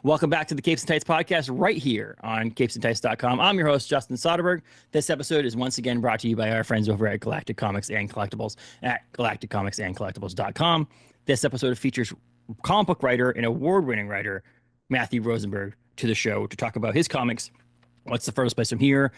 Welcome back to the Capes and Tights podcast right here on capesandtights.com. I'm your host, Justin Soderberg. This episode is once again brought to you by our friends over at Galactic Comics and Collectibles at galacticcomicsandcollectibles.com. This episode features comic book writer and award-winning writer Matthew Rosenberg to the show to talk about his comics. What's the Furthest Place From Here?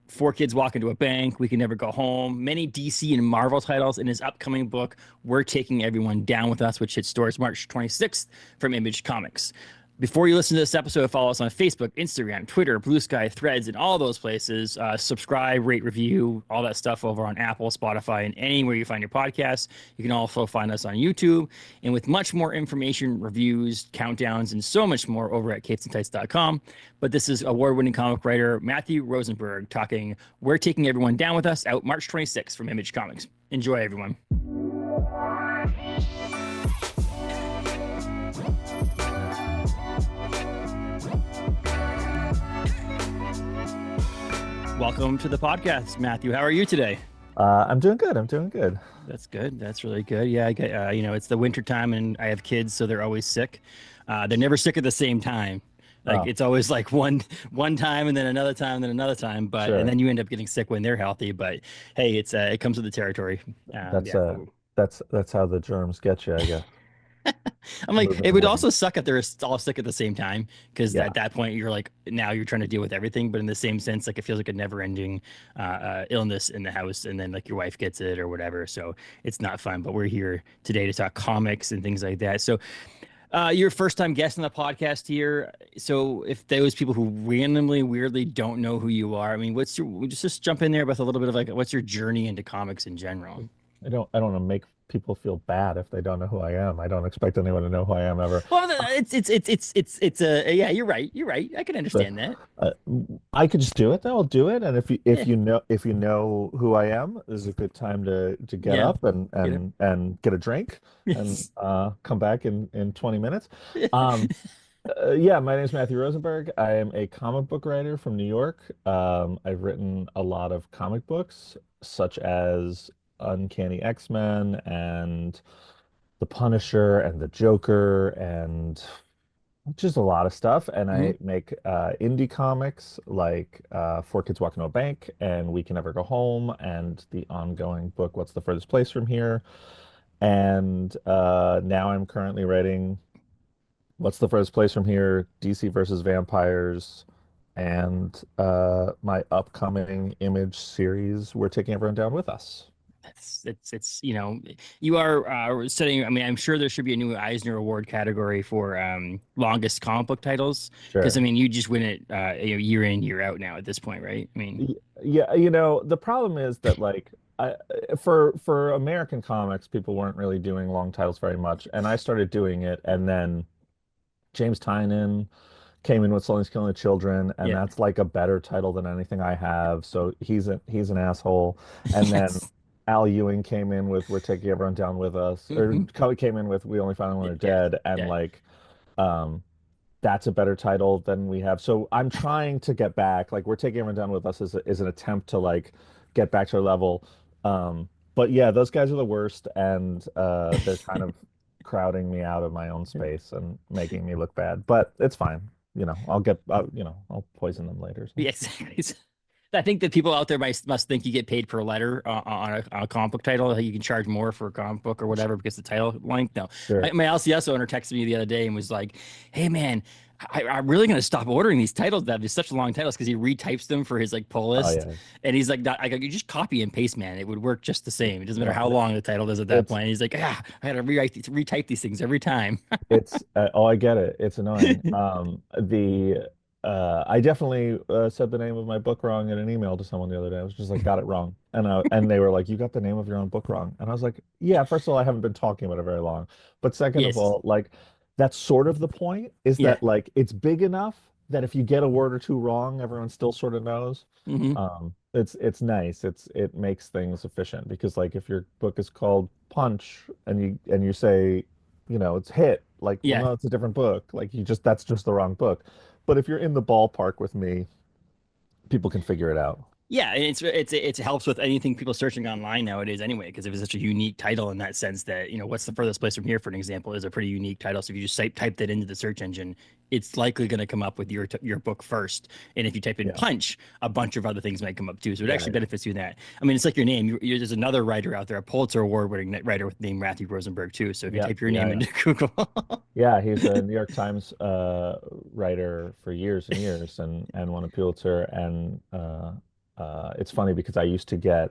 Four Kids Walk Into a Bank, We Can Never Go Home, many DC and Marvel titles in his upcoming book, We're Taking Everyone Down With Us, which hits stores March 26th from Image Comics. Before you listen to this episode, follow us on Facebook, Instagram, Twitter, Blue Sky, Threads, and all those places. Subscribe, rate, review, all that stuff over on Apple, Spotify, and anywhere you find your podcasts. You can also find us on YouTube. And with much more information, reviews, countdowns, and so much more over at capesandtights.com. But this is award-winning comic writer Matthew Rosenberg talking We're Taking Everyone Down With Us, out March 26th from Image Comics. Enjoy, everyone. Welcome to the podcast, Matthew. How are you today? I'm doing good. I'm doing good. That's good. That's really good. Yeah, I get, it's the winter time and I have kids, so they're always sick. They're never sick at the same time. It's always like one time and then another time and then another time. But Sure. And then you end up getting sick when they're healthy. But hey, it comes with the territory. That's how the germs get you, I guess. I'm like, it would also suck if they're all sick at the same time, because Yeah. at that point you're like, now you're trying to deal with everything. But in the same sense, like it feels like a never-ending illness in the house, and then like your wife gets it or whatever. So it's not fun. But we're here today to talk comics and things like that. So your first time guest on the podcast here. So if those people who randomly, weirdly don't know who you are, I mean, we just jump in there with a little bit of like, what's your journey into comics in general? I don't want to make people feel bad if they don't know who I am. I don't expect anyone to know who I am ever. Well, yeah, you're right. You're right. I can understand that. I could just do it though. I'll do it. And if Yeah. you know who I am, this is a good time to get Yeah. up and get a drink and come back in 20 minutes. My name is Matthew Rosenberg. I am a comic book writer from New York. I've written a lot of comic books, such as Uncanny X-Men and The Punisher and the Joker and just a lot of stuff. And I make indie comics like Four Kids Walk Into a Bank and We Can Never Go Home and the ongoing book What's the Furthest Place From Here. And now I'm currently writing What's the Furthest Place From Here, DC versus Vampires, and my upcoming Image series, We're Taking Everyone Down With Us. It's you are studying. I mean, I'm sure there should be a new Eisner Award category for longest comic book titles, Sure. because I mean, you just win it year in, year out now at this point, right? I mean, Yeah, the problem is that like for American comics, people weren't really doing long titles very much, and I started doing it, and then James Tynion came in with Someone's Killing the Children, and Yeah. that's like a better title than anything I have. So he's an asshole. And then Yes. Al Ewing came in with We're Taking Everyone Down With Us, or Cully came in with We Only Find Them When They're Yeah. Dead, and Yeah. like that's a better title than we have. So I'm trying to get back. Like We're Taking Everyone Down With Us is an attempt to like get back to a level. But yeah, those guys are the worst, and they're kind of crowding me out of my own space and making me look bad. But it's fine. I'll poison them later. So. Yeah, exactly. I think that people out there must think you get paid per letter on a comic book title. That you can charge more for a comic book or whatever because the title length. No, Sure. my LCS owner texted me the other day and was like, "Hey man, I'm really gonna stop ordering these titles that have such long titles because he retypes them for his like pull Oh list." yeah. And he's like, I go, "You just copy and paste, man. It would work just the same. It doesn't matter No, how long the title is at that it's point." And he's like, I had to retype these things every time." it's I get it. It's annoying. The I definitely said the name of my book wrong in an email to someone the other day. I was just like, got it wrong, and they were like, you got the name of your own book wrong, and I was like, yeah. First of all, I haven't been talking about it very long, but second of Yes. all, like that's sort of the point. Is Yeah. that like it's big enough that if you get a word or two wrong, everyone still sort of knows. Hmm. It's nice. It makes things efficient because like if your book is called Punch and you say, it's Hit, like, well, Yeah. no, it's a different book. Like that's just the wrong book. But if you're in the ballpark with me, people can figure it out. Yeah, and it helps with anything people searching online nowadays anyway, because if it's such a unique title in that sense that, what's the furthest place from here, for an example, is a pretty unique title. So if you just type that into the search engine, it's likely going to come up with your book first. And if you type in Yeah. punch, a bunch of other things might come up too. So it Yeah, actually benefits you in that. I mean, it's like your name. There's another writer out there, a Pulitzer Award winning writer with named Matthew Rosenberg too. So if you yeah, type your yeah, name yeah. into Google, Yeah, he's a New York Times writer for years and years, and won a Pulitzer. And it's funny because um, I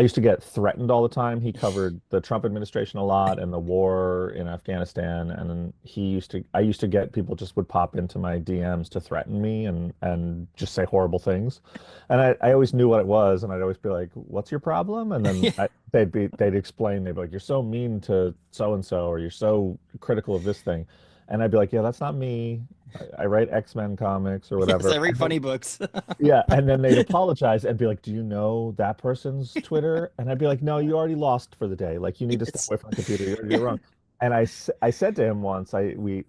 used to get threatened all the time. He covered the Trump administration a lot and the war in Afghanistan, and then I used to get people just would pop into my DMs to threaten me and just say horrible things, and I always knew what it was, and I'd always be like, "What's your problem?" And then yeah, they'd explain, they'd be like, "You're so mean to so and so, or you're so critical of this thing," and I'd be like, "Yeah, that's not me. I write X-Men comics or yes, whatever." I write funny books. Yeah, and then they'd apologize and be like, "Do you know that person's Twitter?" And I'd be like, "No, you already lost for the day. Like, you need to step Yes, away from the computer. yeah, You're wrong." And I said to him once, we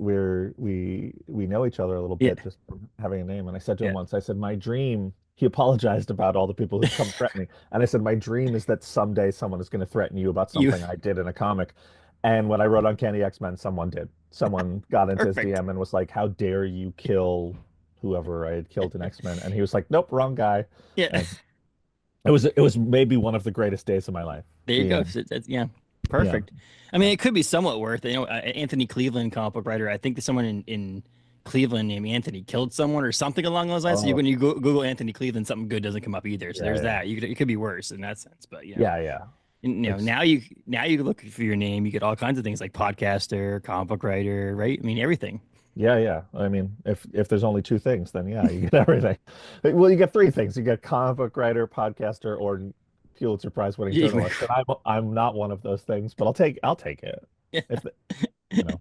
know each other a little yeah, bit just from having a name, and I said to him yeah. once, I said, "My dream." He apologized about all the people who come threaten me, and I said, "My dream is that someday someone is going to threaten you about You something I did in a comic." And when I wrote Uncanny X-Men, someone did. Someone got into his perfect. DM and was like, "How dare you kill whoever I had killed in X-Men?" And he was like, "Nope, wrong guy." Yeah. And it was maybe one of the greatest days of my life. There you go. Being So yeah, yeah, perfect. I mean, yeah. it could be somewhat worth it. Anthony Cleveland, comic book writer. I think that someone in Cleveland named Anthony killed someone or something along those lines. So Oh, when you Google Anthony Cleveland, something good doesn't come up either. So yeah, there's yeah. that. It could be worse in that sense. But Yeah, yeah. It's now you look for your name. You get all kinds of things like podcaster, comic book writer, right? I mean, everything. yeah, yeah. I mean, if there's only two things, then yeah, you get everything. Well, you get three things. You get comic book writer, podcaster, or Pulitzer Prize winning journalist. And I'm not one of those things, but I'll take it. If the, you know.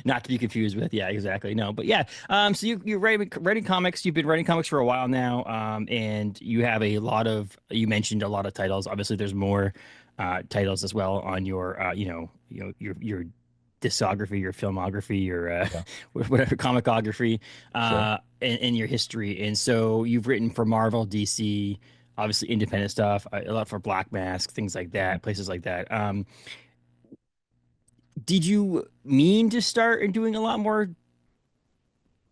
Not to be confused with, yeah, exactly. No, but yeah. So you're writing comics. You've been writing comics for a while now, and you have a lot of. You mentioned a lot of titles. Obviously, there's more titles as well on your, your discography, your filmography, your Yeah, whatever comicography, sure. and your history. And so you've written for Marvel, DC, obviously independent stuff, a lot for Black Mask, things like Mhm. that, places like that. Did you mean to start and doing a lot more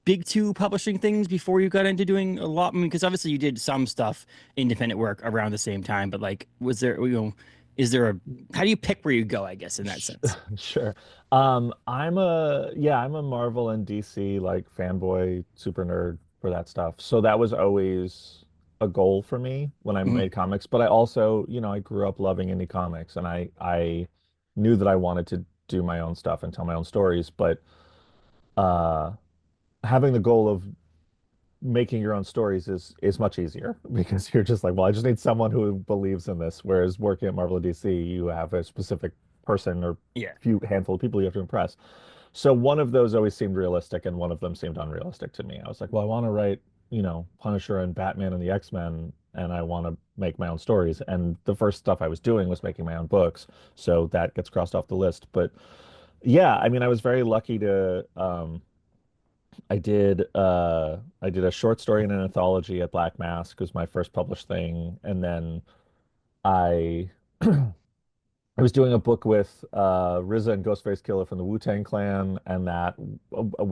big two publishing things before you got into doing a lot? I mean, because obviously you did some stuff, independent work around the same time, but like, was there, is there how do you pick where you go, I guess, in that Sh- sense? Sure. I'm a Marvel and DC like fanboy, super nerd for that stuff. So that was always a goal for me when I Mhm. made comics. But I also, I grew up loving indie comics, and I knew that I wanted to do my own stuff and tell my own stories. But uh, having the goal of making your own stories is much easier because you're just like, well, I just need someone who believes in this. Whereas working at Marvel or DC, you have a specific person or Yeah. few handful of people you have to impress. So one of those always seemed realistic, and one of them seemed unrealistic to me. I was like, well, I want to write, Punisher and Batman and the X-Men, and I want to make my own stories. And the first stuff I was doing was making my own books, so that gets crossed off the list. But yeah, I mean, I was very lucky to I did a short story in an anthology at Black Mask, was my first published thing, and then I I was doing a book with RZA and Ghostface Killer from the Wu-Tang Clan, and that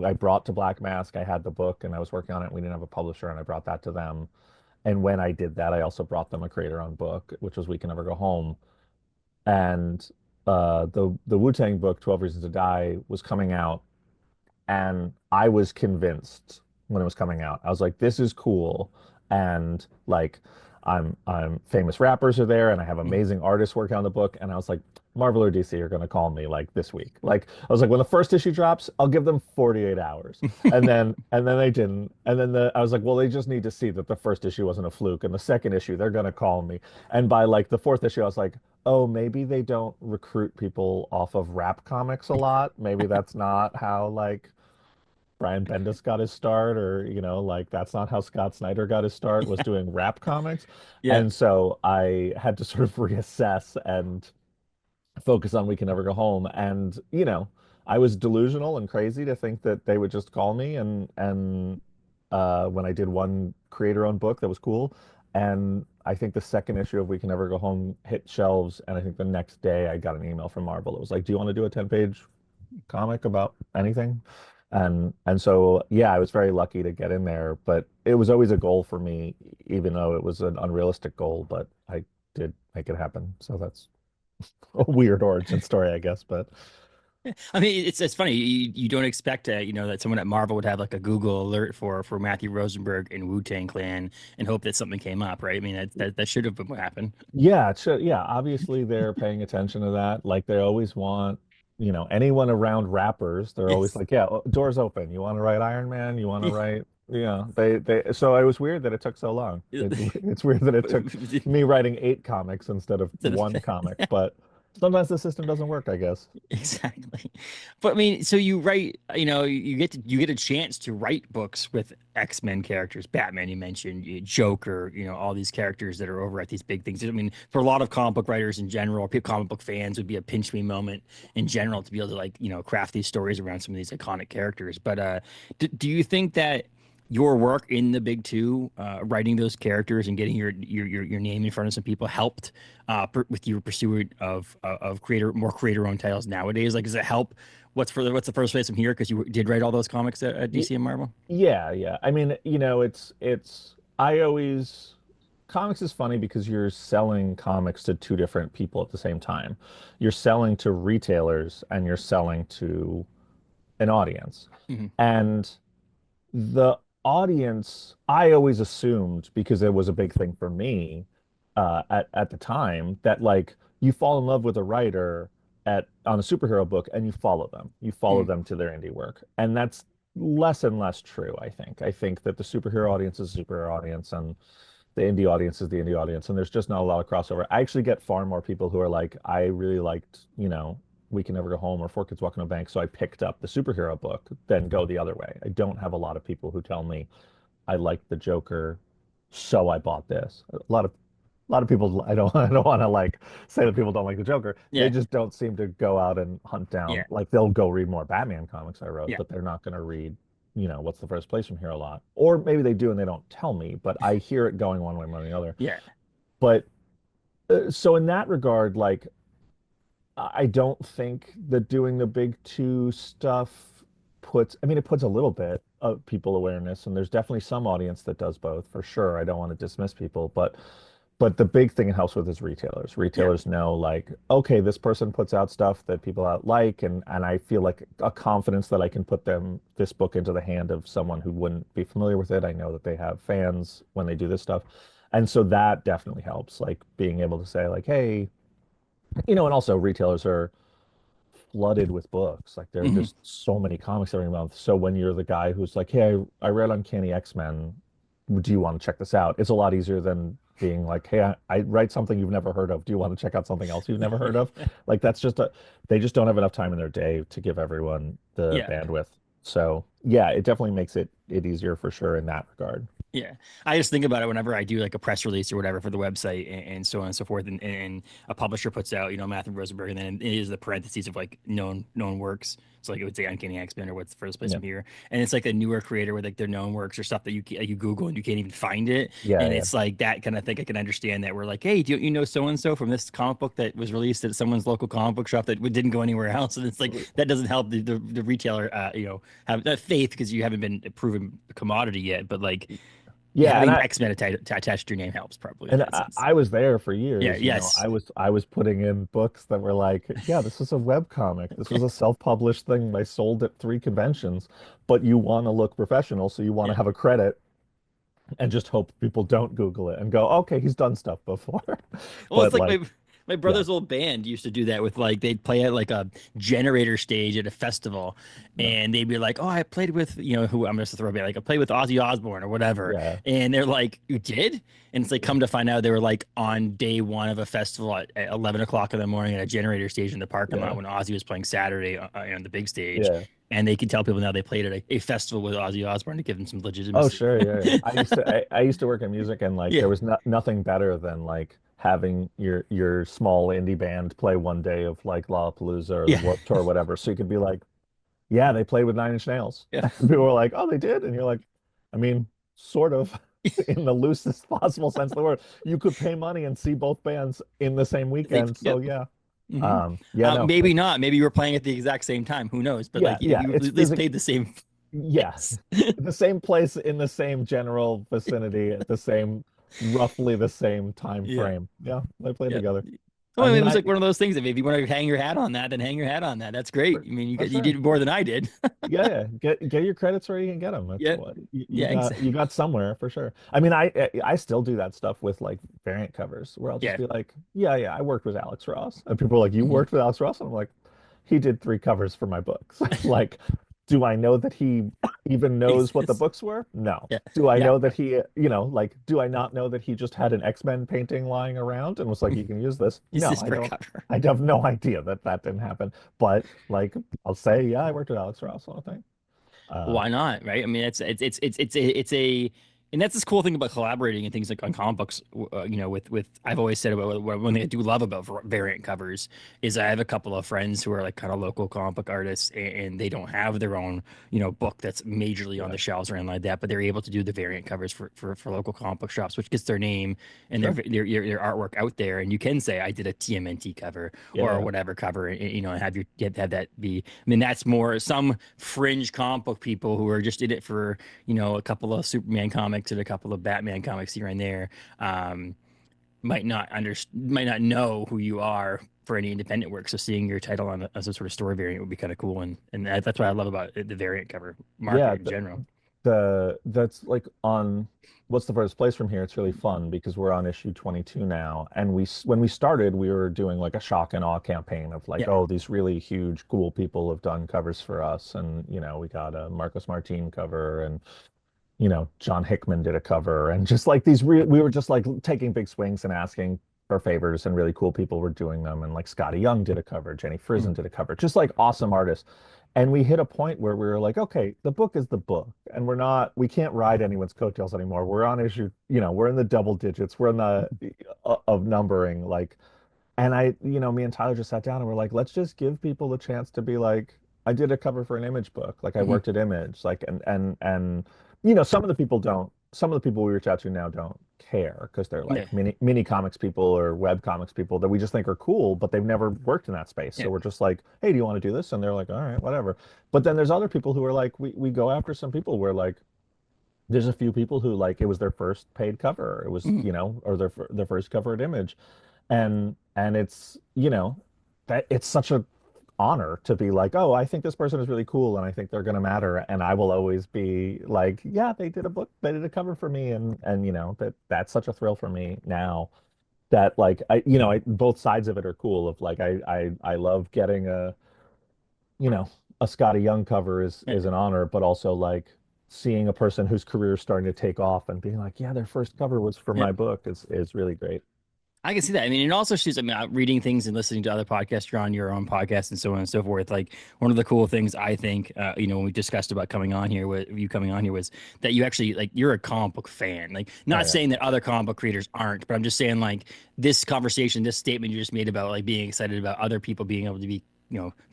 I brought to Black Mask. I had the book and I was working on it. We didn't have a publisher, and I brought that to them. And when I did that, I also brought them a creator-owned book, which was We Can Never Go Home. And the Wu-Tang book, 12 Reasons to Die, was coming out, and I was convinced when it was coming out. I was like, this is cool. And like I'm famous rappers are there, and I have Mhm. amazing artists working on the book. And I was like, Marvel or DC are gonna call me like this week. Like I was like, when the first issue drops, I'll give them 48 hours. And then they didn't. And then I was like, well, they just need to see that the first issue wasn't a fluke. And the second issue, they're gonna call me. And by like the fourth issue, I was like, oh, maybe they don't recruit people off of rap comics a lot. Maybe that's not how like Brian Bendis got his start, or like that's not how Scott Snyder got his start, was doing rap comics. Yeah. And so I had to sort of reassess and focus on We Can Never Go Home. And I was delusional and crazy to think that they would just call me, and when I did one creator-owned book that was cool. And I think the second issue of We Can Never Go Home hit shelves, and I think the next day I got an email from Marvel. It was like, "Do you want to do a 10-page comic about anything?" And so yeah, I was very lucky to get in there, but it was always a goal for me, even though it was an unrealistic goal, but I did make it happen. So that's a weird origin story, I guess, but I mean, it's funny. You don't expect that someone at Marvel would have like a Google alert for Matthew Rosenberg and Wu-Tang Clan and hope that something came up, right? I mean, that should have been what happened. yeah, it should, yeah, obviously they're paying attention to that. Like they always want, anyone around rappers, they're always Yes. like, yeah, doors open. You want to write Iron Man? You want to write, so it was weird that it took so long. It's weird that it took me writing 8 comics instead of one comic, but sometimes the system doesn't work, I guess. Exactly. But I mean, so you write, you get a chance to write books with X-Men characters, Batman you mentioned, Joker, all these characters that are over at these big things. I mean, for a lot of comic book writers in general, comic book fans would be a pinch me moment in general to be able to like, craft these stories around some of these iconic characters. But do you think that your work in the big two, writing those characters and getting your name in front of some people helped with your pursuit of more creator owned titles nowadays? Like, does it help? What's the first place from here? Because you did write all those comics at DC and Marvel. Yeah, yeah. I mean, it's I always comics is funny because you're selling comics to two different people at the same time. You're selling to retailers and you're selling to an audience. Hmm. And the audience, I always assumed, because it was a big thing for me at the time, that like you fall in love with a writer on a superhero book and you follow them. You follow Hmm. them to their indie work. And that's less and less true, I think. I think that the superhero audience is a superhero audience and the indie audience is the indie audience, and there's just not a lot of crossover. I actually get far more people who are like, I really liked, We Can Never Go Home or Four Kids Walking on a Bank, so I picked up the superhero book, than go the other way. I don't have a lot of people who tell me I liked the Joker, so I bought this. A lot of people, I don't want to like say that people don't like the Joker. They Yeah, just don't seem to go out and hunt yeah, down. Like they'll go read more Batman comics I wrote, yeah, but they're not going to read, what's the first place from here a lot. Or maybe they do and they don't tell me, but I hear it going one way more than the other. yeah. But so in that regard, like I don't think that doing the big two stuff I mean, it puts a little bit of people awareness, and there's definitely some audience that does both for sure. I don't want to dismiss people, but the big thing it helps with is retailers. Yeah. Retailers know like, okay, this person puts out stuff that people out like, and I feel like a confidence that I can put this book into the hand of someone who wouldn't be familiar with it. I know that they have fans when they do this stuff. And so that definitely helps, like being able to say like, hey, and also retailers are flooded with books. Like there are Hmm. just so many comics every month. So when you're the guy who's like, hey, I read Uncanny X-Men, do you want to check this out? It's a lot easier than being like, hey, I write something you've never heard of. Do you want to check out something else you've never heard of? Like that's they just don't have enough time in their day to give everyone the Yeah. bandwidth. So yeah, it definitely makes it easier for sure in that regard. Yeah, I just think about it whenever I do like a press release or whatever for the website and so on and so forth, and a publisher puts out, Matthew Rosenberg, and then it is the parentheses of like known works. So like it would say Uncanny X-Men or what's the first place Yeah. from here, and it's like a newer creator with like their known works or stuff that you Google and you can't even find it, Yeah, and yeah. it's like that kind of thing. I can understand that we're like, hey, do you know so and so from this comic book that was released at someone's local comic book shop that didn't go anywhere else, and it's like that doesn't help the retailer, have that faith because you haven't been a proven commodity yet, but like Yeah, and having X-Men attached to your name helps probably in that sense. I was there for Yeah, years, yes. I was putting in books that were like, yeah, this is a web comic. This was a self-published thing. I sold at 3 conventions, but you want to look professional, so you want to Yeah. have a credit and just hope people don't Google it and go, okay, he's done stuff before. Well, it's But like like, my yeah, brother's old band used to do that with like they'd play at like a generator stage at a festival, yeah, and they'd be like, "Oh, I played with who I'm just throw a band like I played with Ozzy Osbourne or whatever," yeah, and they're like, "You did?" And it's like come to find out they were like on day one of a festival at 11 o'clock in the morning at a generator stage in the parking lot yeah, when Ozzy was playing Saturday on the big stage. yeah. And they could tell people now they played at a festival with Ozzy Osbourne to give them some Oh, legitimacy. sure, yeah, yeah. I used to work in music, and like Yeah. there was nothing better than like having your small indie band play one day of like Lollapalooza or the Yeah. Warped Tour or whatever. So you could be like, yeah, they played with Nine Inch Nails. Yeah. And people were like, oh, they did, and you're like, I mean, sort of in the loosest possible sense of the word. You could pay money and see both bands in the same weekend. So Yep. yeah. Hmm. Yeah, no, Maybe not. Maybe you were playing at the exact same time. Who knows? But yeah, like yeah. you It's at least physical. paid the same Yeah, place. the same place in the same general vicinity at the same, roughly the same time Yeah. frame. Yeah, they played Yeah. together. Well, I I mean, mean, it was like one of those things that if you want to hang your hat on that, then hang your hat on that. That's great. for, I mean, for you did sure. more than I did. Yeah, yeah. Get your credits where you can get them. That's Yeah. what Yeah. you Exactly. got somewhere for sure. I mean, I still do that stuff with like variant covers where I'll just Yeah. be like, yeah, yeah, I worked with Alex Ross, and people are like, you Hmm. worked with Alex Ross, and I'm like, he did three covers for my books. Like, do I know that he even knows what the Exists. books were? No. Yeah. Do I Yeah. know that he, like, do I not know that he just had an X-Men painting lying around and was like, you can use this? Use No, this I for a don't. cover. I have no idea that that didn't happen. But like, I'll say, yeah, I worked with Alex Ross on a thing. Uh, Why not? Right? I mean, it's a and that's this cool thing about collaborating and things like on comic books. With I've always said about one thing I do love about variant covers is I have a couple of friends who are like kind of local comic book artists, and they don't have their own book that's majorly on yeah, the shelves or anything like that, but they're able to do the variant covers for local comic book shops, which gets their name and sure. their artwork out there, and you can say I did a TMNT cover Yeah, or yeah, whatever cover, and have that be. I mean, that's more some fringe comic book people who are just in it for a couple of Superman comics and a couple of Batman comics here and there. Um, might not know who you are for any independent work. So seeing your title on as a sort of story variant would be kind of cool, and that's what I love about the variant cover market yeah. in general. That's like on what's the furthest place from here. It's really fun because we're on issue 22 now, and when we started, we were doing like a shock and awe campaign of like, Yeah. oh, these really huge, cool people have done covers for us, and we got a Marcos Martin cover, and John Hickman did a cover, and just like we were just like taking big swings and asking for favors, and really cool people were doing them. And like Scotty Young did a cover, Jenny Frison Mhm. did a cover, just like awesome artists. And we hit a point where we were like, okay, the book is the book, and we can't ride anyone's coattails anymore. We're on issue, we're in the double digits, we're in the of numbering, like, and me and Tyler just sat down and we're like, let's just give people the chance to be like, I did a cover for an Image book. Like I Mhm. worked at Image. Like and some of the people we reach out to now don't care because they're Yeah. like mini comics people or web comics people that we just think are cool, but they've never worked in that space. Yeah. So we're just like, hey, do you want to do this? And they're like, all right, whatever. But then there's other people who are like, we go after some people where like there's a few people who like it was their first paid cover. It was, Mhm. or their first cover at Image, and it's that it's such a honor to be like, oh, I think this person is really cool and I think they're gonna matter, and I will always be like, yeah, they did a cover for me, and that's such a thrill for me now that like both sides of it are cool. Of like I love getting you know a Scotty Young cover Yeah. is an honor, but also like seeing a person whose career is starting to take off and being like, yeah, their first cover was for Yeah. my book is really great. I can see that. I mean, it also shows, I mean, reading things and listening to other podcasts, you're on your own podcast and so on and so forth. Like one of the cool things I think, when we discussed about coming on here with you coming on here was that you actually like, you're a comic book fan. Like Oh not yeah. saying that other comic book creators aren't, but I'm just saying like this conversation, this statement you just made about like being excited about other people being able to be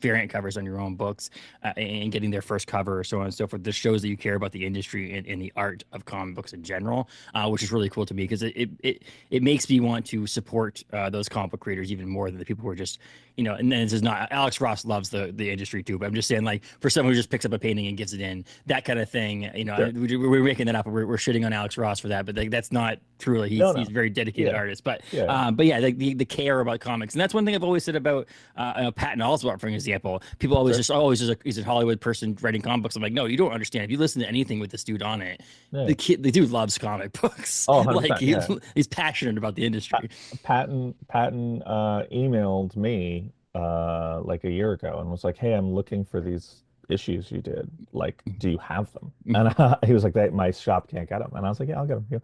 variant covers on your own books, and getting their first cover or so on and so forth. This shows that you care about the industry and the art of comic books in general, which is really cool to me because it makes me want to support those comic book creators even more than the people who are just and then this is not Alex Ross loves the industry too, but I'm just saying like for someone who just picks up a painting and gives it in, that kind of thing. Sure. We're making that up. We're shitting on Alex Ross for that, but like, that's not truly No, he's no. a very dedicated Yeah. artist. But Yeah. but yeah, like the care about comics, and that's one thing I've always said about Patton Oswalt, for example. People always Sure. just he's a Hollywood person writing comic books. I'm like, no, you don't understand. If you listen to anything with this dude on it, Yeah. the dude loves comic books. Oh, Like 100%. Yeah. he's passionate about the Pa- industry. Patton emailed me like a year ago and was like, "Hey, I'm looking for these issues you did. Like, do you have them?" And he was like, "That my shop can't get them." And I was like, "Yeah, I'll get them." Yeah.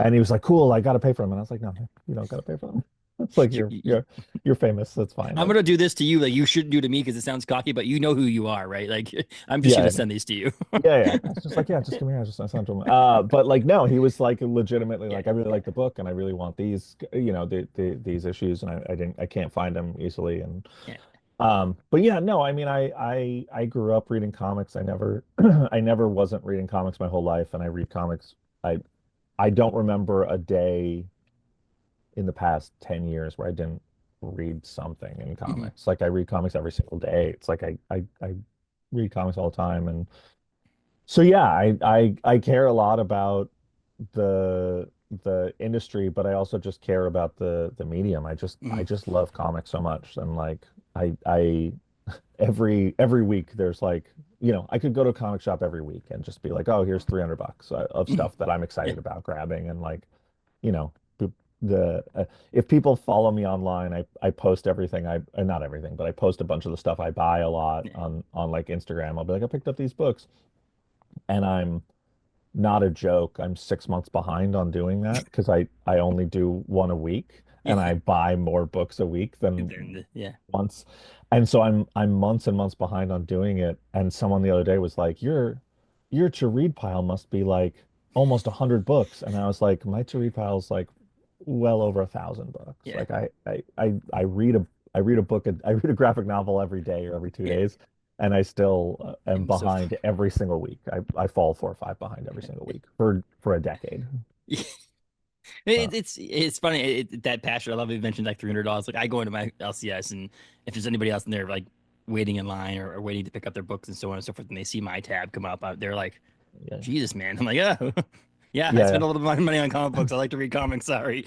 And he was like, "Cool, I got to pay for them." And I was like, "No, man, you don't got to pay for them." It's like you're famous. That's fine. I'm Like, gonna do this to you, like you shouldn't do to me because it sounds cocky, but you know who you are, right? Like I'm just yeah, gonna send these to you. yeah, yeah. It's just like, yeah, just come here. I just I sent to him. But like, no, he was like legitimately Yeah, like, I really like the book and I really want these, these issues, and I can't find them easily. And yeah. But yeah, no, I mean, I grew up reading comics. I never, I never wasn't reading comics my whole life, and I read comics. I, I don't remember a day in the past 10 years where I didn't read something in Mhm. comics. Like I read comics every single day. It's like I read comics all the time. And so yeah, I care a lot about the the industry, but I also just care about the medium. I Mhm. just love comics so much. And like I every week there's like, I could go to a comic shop every week and just be like, oh, here's 300 bucks of Mhm. stuff that I'm Yeah. excited about grabbing. And like, you know, the if people follow me online, I post everything not everything, but I post a bunch of the stuff I buy a lot Yeah. on like Instagram. I'll be like, I picked up these books, and I'm not a joke. I'm 6 months behind on doing that because I only do one a week, and Yeah. I buy more books a week than Yeah. once. And so I'm months and months behind on doing it. And someone the other day was like, your to read pile must be like almost 100 books. And I was like, my to read pile is like well over 1,000 books. Yeah. Like I read a book, I read a graphic novel every day or every two Yeah. days, and I still am And so behind every single week. I fall 4 or 5 behind every single week for a decade. So it's funny that passion. I love you mentioned like $300. Like I go into my LCS, and if there's anybody else in there like waiting in line or waiting to pick up their books and so on and so forth, and they see my tab come up, they're like, yeah. Jesus, man. I'm like, oh, yeah, I spend Yeah. a little bit of money on comic books. I like to read comics. Sorry.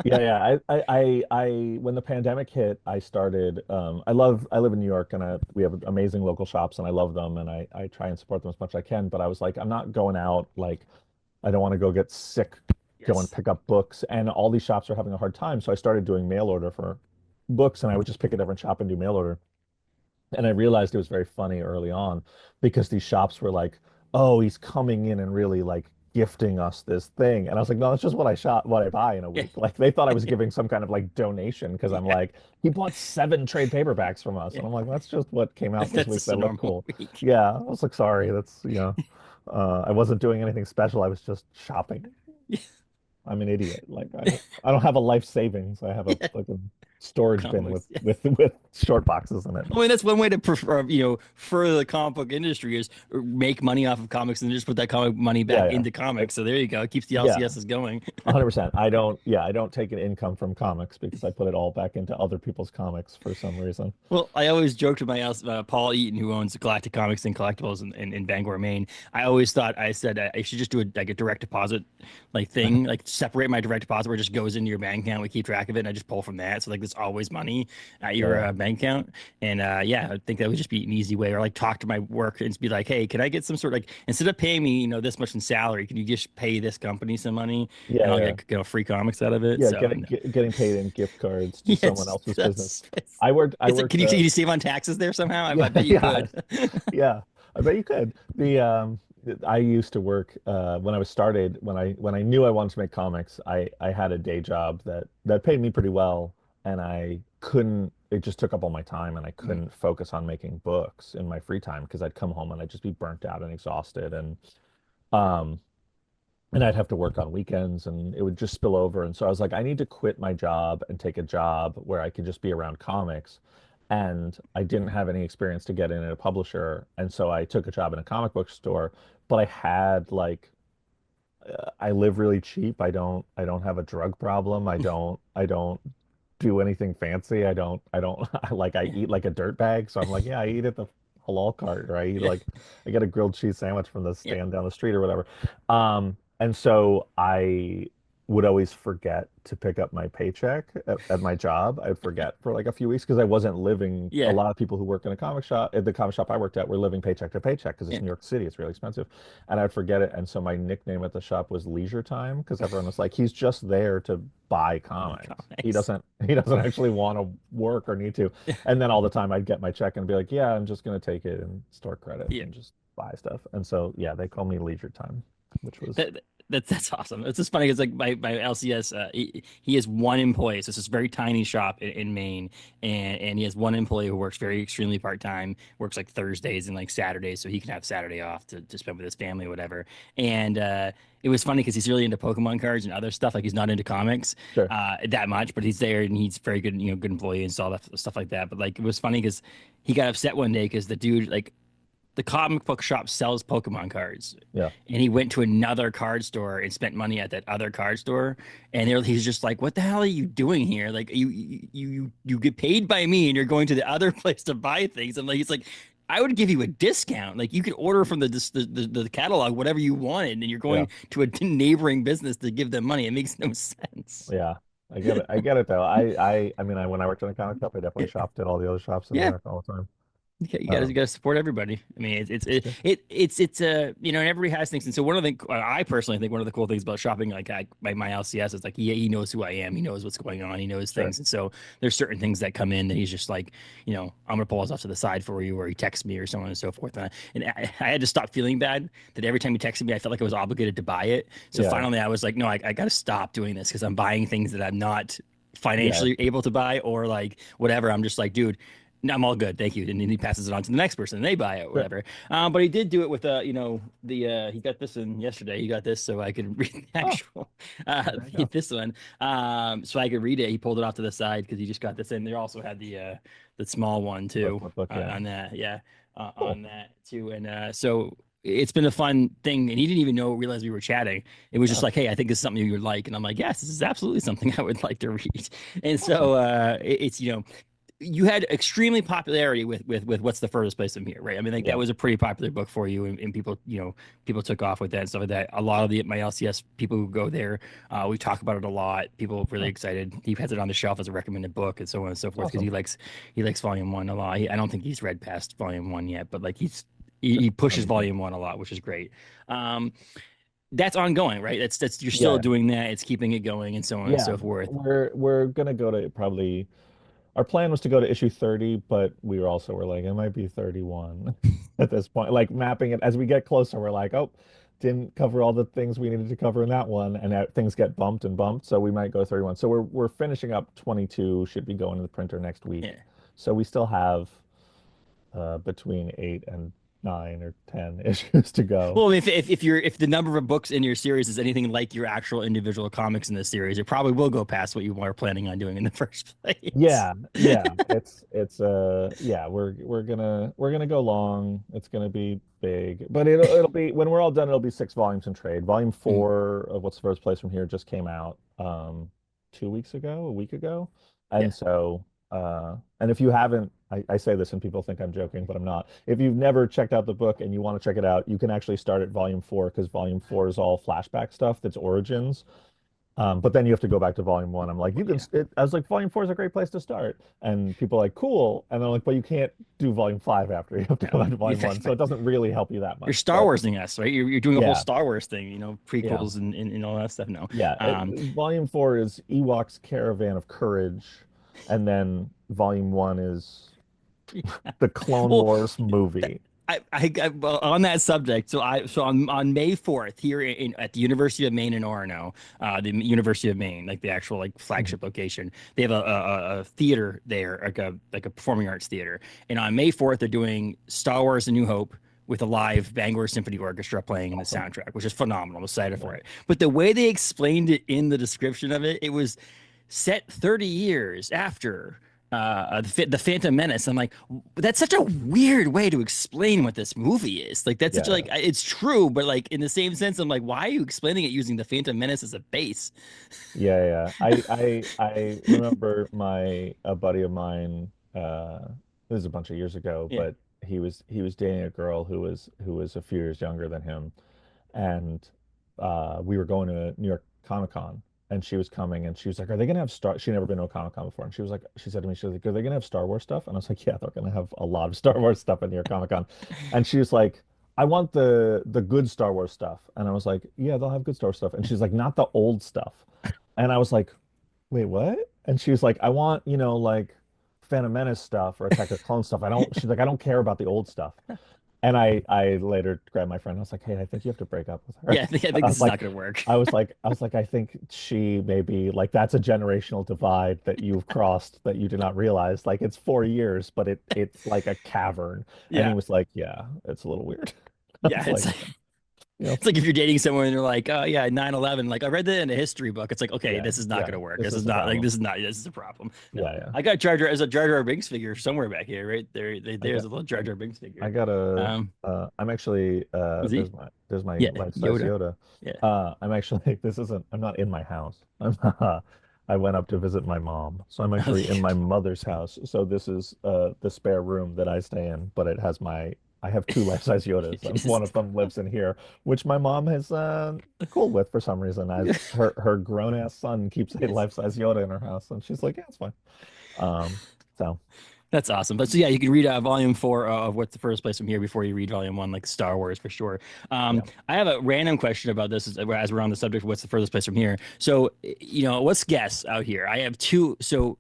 Yeah, yeah. When the pandemic hit, I started. I live in New York, and we have amazing local shops, and I love them, and I try and support them as much as I can. But I was like, I'm not going out. Like, I don't want to go get sick, go and Yes. pick up books, and all these shops are having a hard time. So I started doing mail order for books, and I would just pick a different shop and do mail order. And I realized it was very funny early on because these shops were like, "Oh, he's coming in and really like gifting us this thing." And I was like, "No, that's just what I buy in a Yeah. week." Like they thought I was giving some kind of like donation because I'm Yeah. like, "He bought 7 trade paperbacks from us." Yeah. And I'm like, "That's just what came out this That's week just a that looked normal cool." week. Yeah, I was like, "Sorry, I wasn't doing anything special. I was just shopping." Yeah. I'm an idiot. Like I don't have a life savings. I have a Yeah. fucking storage bin Comics. Yeah. with short boxes in it. I mean, that's one way to prefer, further the comic book industry is make money off of comics and just put that comic money Yeah, back yeah. into comics. So there you go. It keeps the Yeah. LCSs going. 100%. I don't take an income from comics because I put it all back into other people's comics for some reason. Well, I always joked with my Paul Eaton, who owns Galactic Comics and Collectibles in Bangor, Maine. I always thought I said I should just do like a direct deposit like thing, like separate my direct deposit where it just goes into your bank account. We keep track of it, and I just pull from that. So like there's always money at Yeah, your yeah. bank account. And yeah, I think that would just be an easy way, or like talk to my work and be like, hey, can I get some sort of like instead of paying me this much in salary, can you just pay this company some money Yeah, and I'll yeah. get free comics out of it? Yeah, So no. getting paid in gift cards to someone Yes, else's business. that's I it's like, worked can you save on taxes there somehow? I yeah, bet you yeah. could. Yeah. I bet you could. I used to work when I was started when I knew I wanted to make comics, I had a day job that paid me pretty well, and I couldn't it just took up all my time, and I Mm, couldn't focus on making books in my free time because I'd come home and I'd just be burnt out and exhausted, um and I'd have to work on weekends, and it would just spill over. And so I was like, I need to quit my job and take a job where I could just be around comics. And I didn't have any experience to get in at a publisher. And so I took a job in a comic book store, but I had like I live really cheap. I don't have a drug problem. I don't do anything fancy. I don't I yeah, eat like a dirt bag. So I'm like, yeah, I eat at the halal cart, or I eat yeah, like I get a grilled cheese sandwich from the yeah, stand down the street or whatever. And so I would always forget to pick up my paycheck at my job. I'd forget for like a few weeks because I wasn't living. A yeah, lot of people who work in a comic shop, at the comic shop I worked at, were living paycheck to paycheck because it's yeah. New York City. It's really expensive, and I'd forget it. And so my nickname at the shop was Leisure Time because everyone was like, he's just there to buy My comics. comics. He doesn't actually want to work or need to. Yeah, And then all the time I'd get my check and be like, yeah, I'm just gonna take it and store credit yeah. and just buy stuff. And so yeah, they call me Leisure Time, which was That That's awesome. It's just funny because like my LCS, he has one employee, so it's this very tiny shop in Maine, and he has one employee who works very extremely part time, works like Thursdays and like Saturdays, so he can have Saturday off to spend with his family or whatever. And it was funny because he's really into Pokemon cards and other stuff. Like he's not into comics Sure. that much, but he's there and he's very good, good employee and all that stuff like that. But like it was funny because he got upset one day because the dude like the comic book shop sells Pokemon cards, Yeah. and he went to another card store and spent money at that other card store, and he's just like, "What the hell are you doing here? Like, you get paid by me, and you're going to the other place to buy things." I'm like, it's like. I would give you a discount. Like you could order from the catalog whatever you wanted, and you're Yeah. going to a neighboring business to give them money. It makes no sense. Yeah. I get it. I get it though. I mean, when I worked in a comic shop, I definitely shopped at all the other shops in New Yeah, York all the time. you gotta support everybody. I mean, It's good. it's and everybody has things. And so one of the I personally think one of the cool things about shopping like my LCS is like he knows who I am. He knows what's going on. He knows Sure. things. And so there's certain things that come in that he's just like, I'm gonna pull us off to the side for you, or he texts me or so on and so forth. And I had to stop feeling bad that every time he texted me, I felt like I was obligated to buy it. So Yeah. finally, I was like, no, I got to stop doing this because I'm buying things that I'm not Yeah. financially able to buy or like whatever. I'm just like, dude, no, I'm all good, thank you. And then he passes it on to the next person, and they buy it, or Sure. whatever. But he did do it with he got this in yesterday. He got this so I could read the Oh, actual there you go. this one, so I could read it. He pulled it off to the side because he just got this in. They also had the small one too Book, yeah. on that, yeah, Cool. on that too, and so. It's been a fun thing, and he didn't even realize we were chatting. It was just Oh, like, "Hey, I think it's something you would like," and I'm like, "Yes, this is absolutely something I would like to read." And awesome. so it's you had extremely popularity with what's the furthest place from here, right? I mean, like that Yeah. was a pretty popular book for you, and people, people took off with that and stuff like that. A lot of my LCS people who go there, we talk about it a lot. People are really Oh, excited. He has it on the shelf as a recommended book and so on and so forth because awesome. he likes Volume One a lot. I don't think he's read past Volume One yet, but like he pushes That'd be good. Volume One a lot, which is great. Um, that's ongoing, right? That's you're still Yeah. doing that. It's keeping it going and so on and Yeah. so forth. We're gonna go to probably our plan was to go to issue 30, but we're like, it might be 31 at this point. Like mapping it as we get closer, we're like, oh, didn't cover all the things we needed to cover in that one, and things get bumped and bumped, so we might go 31. So we're finishing up 22, should be going to the printer next week. Yeah. So we still have between 8 and 9 or 10 issues to go. Well, if the number of books in your series is anything like your actual individual comics in this series, it probably will go past what you were planning on doing in the first place. Yeah, yeah. It's yeah, we're gonna go long. It's gonna be big. But it'll be when we're all done, it'll be 6 volumes in trade. Volume Mm, 4 of What's the First Place From Here just came out 2 weeks ago, a week ago. yeah. And so and if you haven't, I say this and people think I'm joking, but I'm not. If you've never checked out the book and you want to check it out, you can actually start at volume 4 because volume 4 is all flashback stuff that's origins. But then you have to go back to volume 1. I'm like, you can. Yeah. I was like, volume 4 is a great place to start, and people are like, cool. And they're like, but you can't do volume 5 after. You have to go No. back to volume 1, so it doesn't really help you that You're much. Star But Warsing us, right? You're doing a whole yeah, Star Wars thing, yeah, prequels and all that stuff. No. yeah. Um, Volume 4 is Ewok's Caravan of Courage, and then volume 1 is the Clone well, Wars movie. well, on that subject, so on May 4th here at the University of Maine in Orono, the University of Maine, like the actual like Mhm. flagship location, they have a theater there, like a performing arts theater, and on May 4th they're doing Star Wars: A New Hope with a live Bangor Symphony Orchestra playing in the Awesome. soundtrack, which is phenomenal. I'm excited Yeah. for it. But the way they explained it in the description of it, it was set 30 years after the Phantom Menace. I'm like, that's such a weird way to explain what this movie is. Like, that's such a, Yeah. like, it's true, but like in the same sense, I'm like, why are you explaining it using the Phantom Menace as a base? Yeah, yeah. I remember a buddy of mine, this is a bunch of years ago, Yeah. but he was dating a girl who was a few years younger than him, and we were going to New York Comic Con, and she was coming, and she was like, "Are they gonna have Star?" She'd never been to a Comic Con before, and she said to me, she was like, "Are they gonna have Star Wars stuff?" And I was like, "Yeah, they're gonna have a lot of Star Wars stuff in New York Comic Con," and she was like, "I want the good Star Wars stuff," and I was like, "Yeah, they'll have good Star Wars stuff," and she's like, "Not the old stuff," and I was like, "Wait, what?" And she was like, "I want, like Phantom Menace stuff or Attack of the Clone stuff. I don't." She's like, "I don't care about the old stuff." And I later grabbed my friend. I was like, "Hey, I think you have to break up with her." Yeah, I think I this was is not like, going to work. I think she maybe like that's a generational divide that you've crossed that you did not realize. Like it's 4 years, but it's like a cavern. And he Yeah. was like, "Yeah, it's a little weird." I Yeah. was like, you know, It's like if you're dating someone and they're like, oh yeah, 9/11. Like I read that in a history book. It's like, okay, yeah, this is not yeah, going to work. this This is is the not like, problem. this is a problem. No, Yeah, yeah. I got Jar Jar as a Jar Jar Binks figure somewhere back here, right there. I There's got a little Jar Jar Binks figure. I got a Um, I'm actually was he? there's my Yeah. life-size Yoda. Yoda. Yeah. I'm actually this isn't I'm not in my house. I went up to visit my mom. So I'm actually in my mother's house. So this is the spare room that I stay in, but it has my I have two life-size Yodas and one of them lives in here, which my mom is cool with for some reason. As her grown-ass son keeps a Yes. life-size Yoda in her house and she's like, "Yeah, it's fine." So That's awesome. But so yeah, you can read volume four of What's the First Place From Here before you read volume one, like Star Wars for sure. yeah. I have a random question about this as we're on the subject of What's the Furthest Place From Here. So, let's guess out here. I have two. So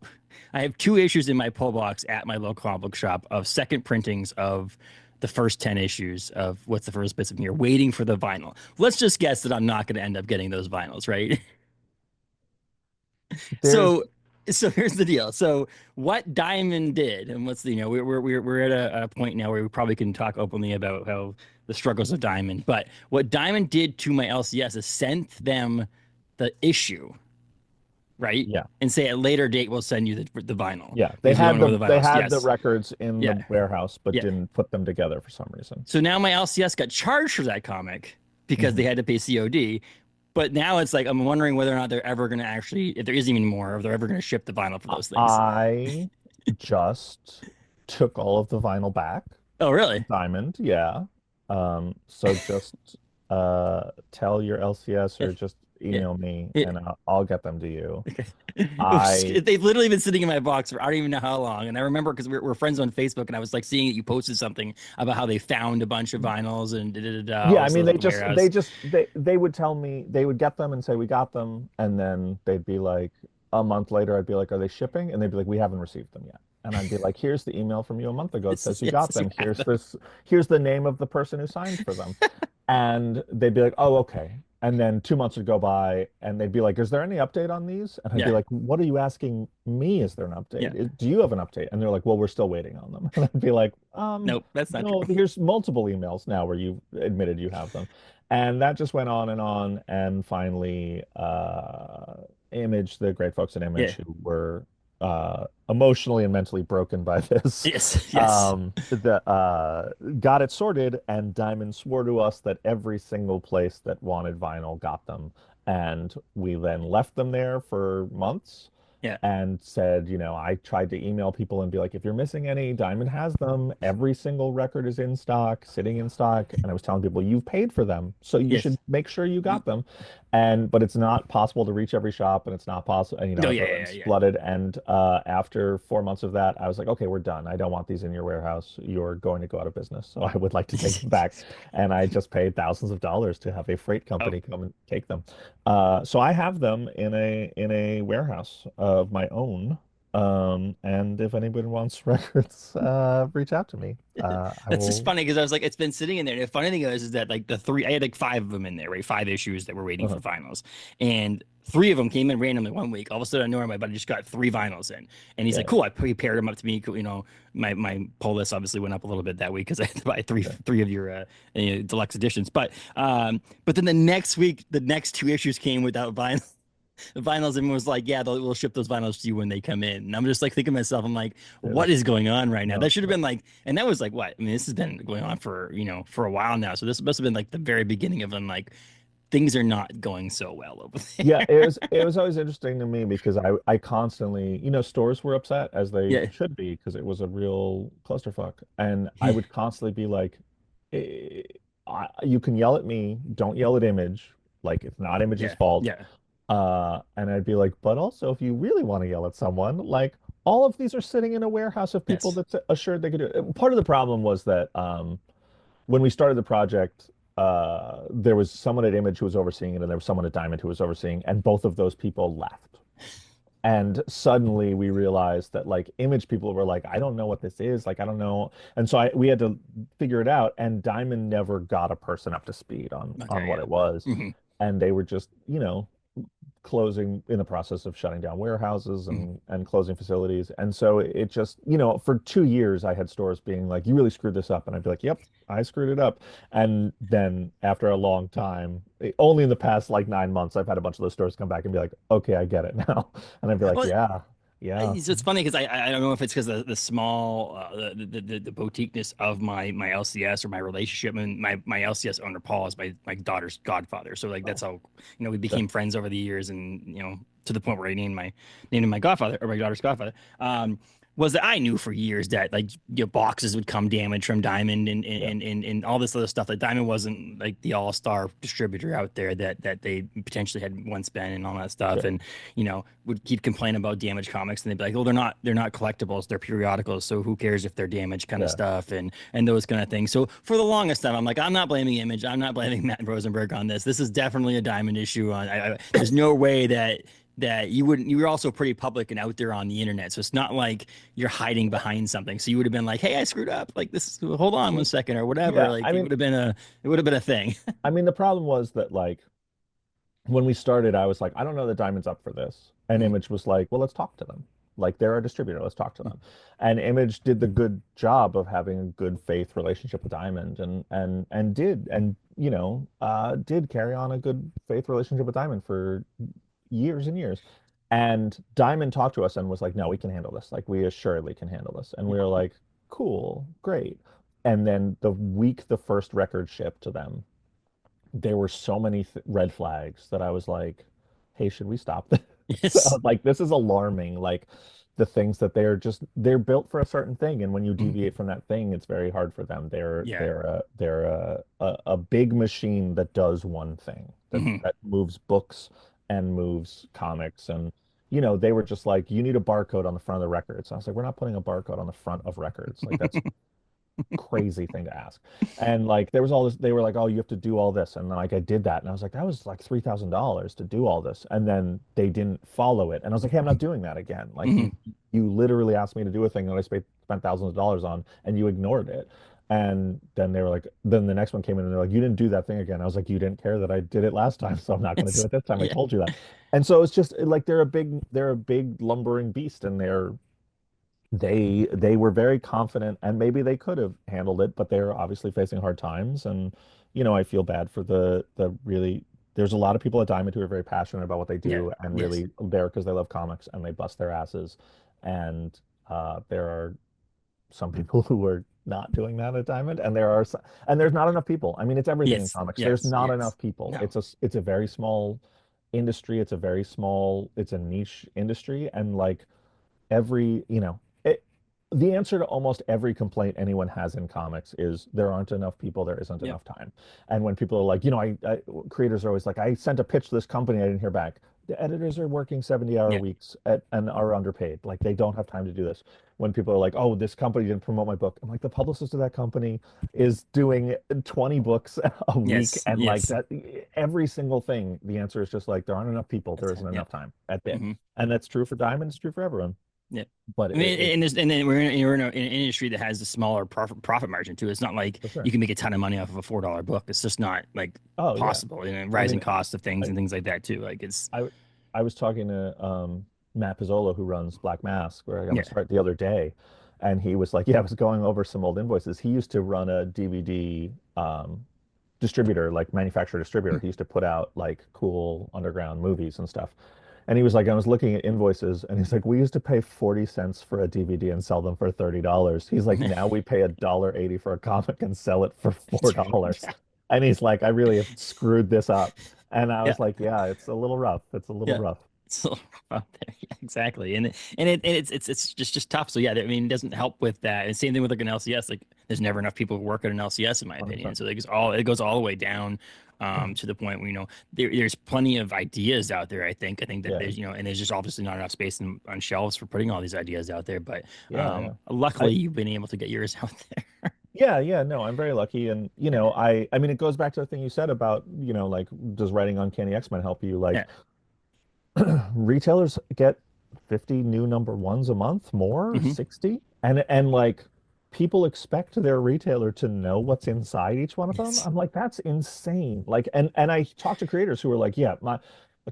I have two issues in my pull box at my local comic book shop of second printings of the first 10 issues of What's the Furthest Place From Here, waiting for the vinyl. Let's just guess that I'm not going to end up getting those vinyls, right? There's So so here's the deal. So what Diamond did, and what's the we're at a point now where we probably can talk openly about how the struggles of Diamond. But what Diamond did to my LCS is sent them the issue, right? yeah. And say at a later date we'll send you the vinyl Yeah, because we don't know where the they vinyl is. had the Yes. records in the Yeah. warehouse, but Yeah. didn't put them together for some reason. So now my LCS got charged for that comic because they Mhm. had to pay COD. But now it's like I'm wondering whether or not they're ever going to actually, if there is even more, if they're ever going to ship the vinyl for those things. I just took all of the vinyl back Oh, to really? Diamond. Yeah. So just tell your LCS or just Yeah. email me It, and I'll get them to you. okay. I They've literally been sitting in my box for I don't even know how long. And I remember because we're friends on Facebook, and I was like seeing that you posted something about how they found a bunch of vinyls and Yeah, all I this mean in the warehouse. they would tell me they would get them and say we got them and then they'd be like a month later I'd be like, "Are they shipping?" And they'd be like, "We haven't received them yet." And I'd be like, "Here's the email from you a month ago. It This says is you yes, got you them. have them. Here's the name of the person who signed for them." And they'd be like, "Oh, okay." And then 2 months would go by and they'd be like, "Is there any update on these?" And I'd be Yeah, like, "What are you asking me? Is there an yeah. update? Do you have an update?" And they're like, "Well, we're still waiting on them." And I'd be like, Nope, that's not no, true. here's multiple emails now where you admitted you have them." And that just went on. And finally, Image, the great folks at Image Yeah. who were emotionally and mentally broken by this, Yes. Yes. got it sorted. And Diamond swore to us that every single place that wanted vinyl got them. And we then left them there for months Yeah. and said, I tried to email people and be like, if you're missing any, Diamond has them. Every single record is in stock, sitting in stock. And I was telling people, you've paid for them, so you Yes. should make sure you got them. But it's not possible to reach every shop, and it's not possible, No. Yeah. Yeah. everyone's Yeah. flooded. And after 4 months of that, I was like, okay, we're done. I don't want these in your warehouse. You're going to go out of business. So I would like to take them back. And I just paid thousands of dollars to have a freight Oh, company come and take them. So I have them in a warehouse of my own. And if anybody wants records, reach out to me. I that's just will. funny because I was like, it's been sitting in there. And the funny thing is that like the three, I had like five of them in there, right? Five issues that were waiting for Uh, finals, and three of them came in randomly one week. All of a sudden, I know my buddy just got three vinyls in, and he's like, yeah, "Cool." He paired them up to me. My pull list obviously went up a little bit that week because I had to buy yeah, three of your deluxe editions. But then the next week, the next two issues came without vinyl the vinyls and was like, yeah, we'll ship those vinyls to you when they come in. And I'm just like thinking to myself, I'm like, yeah, what is going on right now? no, That should have been like, and that was like what? I mean, this has been going on for, for a while now. So this must have been like the very beginning of when like things are not going so well over yeah. there. It was always interesting to me because I constantly, stores were upset as they Yeah. should be because it was a real clusterfuck, and I would constantly be like, eh, you can yell at me, don't yell at Image, like it's not Image's Yeah. fault. Yeah. And I'd be like, but also, if you really want to yell at someone, like all of these are sitting in a warehouse of people Yes. that's assured they could do it. Part of the problem was that when we started the project, there was someone at Image who was overseeing it, and there was someone at Diamond who was overseeing, and both of those people left. And suddenly we realized that like Image people were like, I don't know what this is. Like, I don't know. And so we had to figure it out. And Diamond never got a person up to speed on Okay, what yeah. it was. Hmm. And they were just, closing in the process of shutting down warehouses Hmm. and closing facilities. And so it just, for 2 years I had stores being like, you really screwed this up. And I'd be like, yep, I screwed it up. And then after a long time, only in the past like 9 months, I've had a bunch of those stores come back and be like, okay, I get it now. And I'd be like, Well, yeah, yeah, it's funny because I don't know if it's because the small the boutiqueness of my LCS or my relationship. And my LCS owner Paul is my daughter's godfather, so like that's oh, how we sure. became friends over the years, and to the point where I named him my godfather or my daughter's godfather. Was that I knew for years that like boxes would come damaged from Diamond Yeah, and all this other stuff. That Diamond wasn't like the all-star distributor out there that they potentially had once been and all that stuff. sure. And would keep complaining about damaged comics, and they'd be like, "Oh, they're not collectibles, they're periodicals, so who cares if they're damaged," kind of Yeah. stuff, and those kind of things. So for the longest time, I'm like, I'm not blaming Image, I'm not blaming Matt Rosenberg on this. This is definitely a Diamond issue. There's no way that you wouldn't. You were also pretty public and out there on the internet, so it's not like you're hiding behind something. So you would have been like, "Hey, I screwed up. Like this. Hold on one second, or whatever." Yeah. Like it would have been a thing. I mean, the problem was that like when we started, I was like, I don't know that Diamond's up for this. And Mhm. Image was like, well, let's talk to them. Like they're a distributor, let's talk to them. And Image did the good job of having a good faith relationship with Diamond and did carry on a good faith relationship with Diamond for years and years. And Diamond talked to us and was like, no, we can handle this. Like we assuredly can handle this. And we were like, cool, great. And then the week the first record shipped to them, there were so many red flags that I was like, hey, should we stop this? Yes. Like, this is alarming. Like, the things that they're built for a certain thing, and when you Mhm. deviate from that thing, it's very hard for them. They're Yeah. they're a they're a big machine that does one thing that Hmm. that moves books and moves comics, and they were just like, you need a barcode on the front of the records. And I was like, we're not putting a barcode on the front of records. Like that's crazy thing to ask. And like there was all this, they were like, oh, you have to do all this. And then like I did that. And I was like, that was like $3,000 to do all this. And then they didn't follow it. And I was like, hey, I'm not doing that again. Like Hmm. you literally asked me to do a thing that I spent thousands of dollars on and you ignored it. And then they were like, then the next one came in and they're like, you didn't do that thing again. I was like, you didn't care that I did it last time, so I'm not going to do It's it this time. I yeah. told you that. And so it's just like they're a big lumbering beast and they were very confident and maybe they could have handled it, but they're obviously facing hard times. And, I feel bad for the really, there's a lot of people at Diamond who are very passionate about what they Yeah. do and Yes. really there because they love comics and they bust their asses. And there are some people who are not doing that at Diamond, and there's not enough people. I mean, it's everything in Yes. comics. There's Yes. not Yes. enough people. No. It's a very small industry. It's a niche industry, and like every, the answer to almost every complaint anyone has in comics is there aren't enough people, there isn't Yep. enough time. And when people are like, creators are always like, I sent a pitch to this company, I didn't hear back. The editors are working 70-hour Yeah. weeks and are underpaid. Like they don't have time to do this. When people are like, oh, this company didn't promote my book, I'm like, the publicist of that company is doing 20 books a week. Yes. And like Yes. that, every single thing, the answer is just like, there aren't enough people, That's there it. isn't Yep. enough time at bit. Hmm. And that's true for Diamond, it's true for everyone. Yep. But I mean, it and then you're in an industry that has a smaller profit margin too. It's not like for you sure. can make a ton of money off of a $4 book. It's just not like Oh yeah. possible. I Rising mean, costs of things I and things like that too. Like it's I I was talking to Matt Pizzolo who runs Black Mask, where I got my yeah. start the other day, and he was like, "Yeah, I was going over some old invoices. He used to run a DVD distributor, like manufacturer distributor. He used to put out like cool underground movies and stuff." And he was like, I was looking at invoices, and he's like, we used to pay 40 cents for a DVD and sell them for $30. He's like, now we pay $1.80 for a comic and sell it for It's $4. yeah. And he's like, I really have screwed this up. And I Yeah. was like, yeah, it's a little rough. It's a little Yeah. rough. It's a little rough out there. Yeah, exactly. And it's just tough. So yeah, I mean, it doesn't help with that. And same thing with like an LCS. Like there's never enough people who work at an LCS in my opinion. 100%. So like it goes all the way down to the point where there's plenty of ideas out there. I think that Yeah. and there's just obviously not enough space on shelves for putting all these ideas out there. But Yeah. Yeah. luckily I, you've been able to get yours out there. yeah. Yeah. No, I'm very lucky. And, I mean, it goes back to the thing you said about, like, does writing Uncanny X-Men help you? Like, Yeah. retailers get 50 new number ones a month, more, Hmm. 60. And like people expect their retailer to know what's inside each one of them. Yes. I'm like, that's insane. Like, and I talked to creators who were like, yeah, I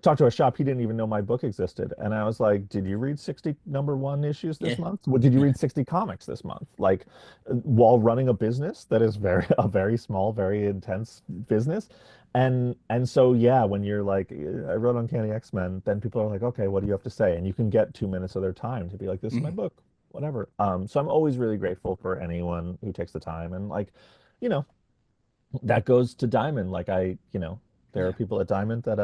talked to a shop, he didn't even know my book existed. And I was like, did you read 60 number one issues this Yeah. month? What did you Yeah. read 60 comics this month? Like while running a business that is a very small, very intense business. And so yeah, when you're like, I wrote Uncanny X-Men, then people are like, okay, what do you have to say? And you can get 2 minutes of their time to be like, this is my Mhm. book, whatever. So I'm always really grateful for anyone who takes the time. And like, you know, that goes to Diamond. Like there are Yeah. people at Diamond that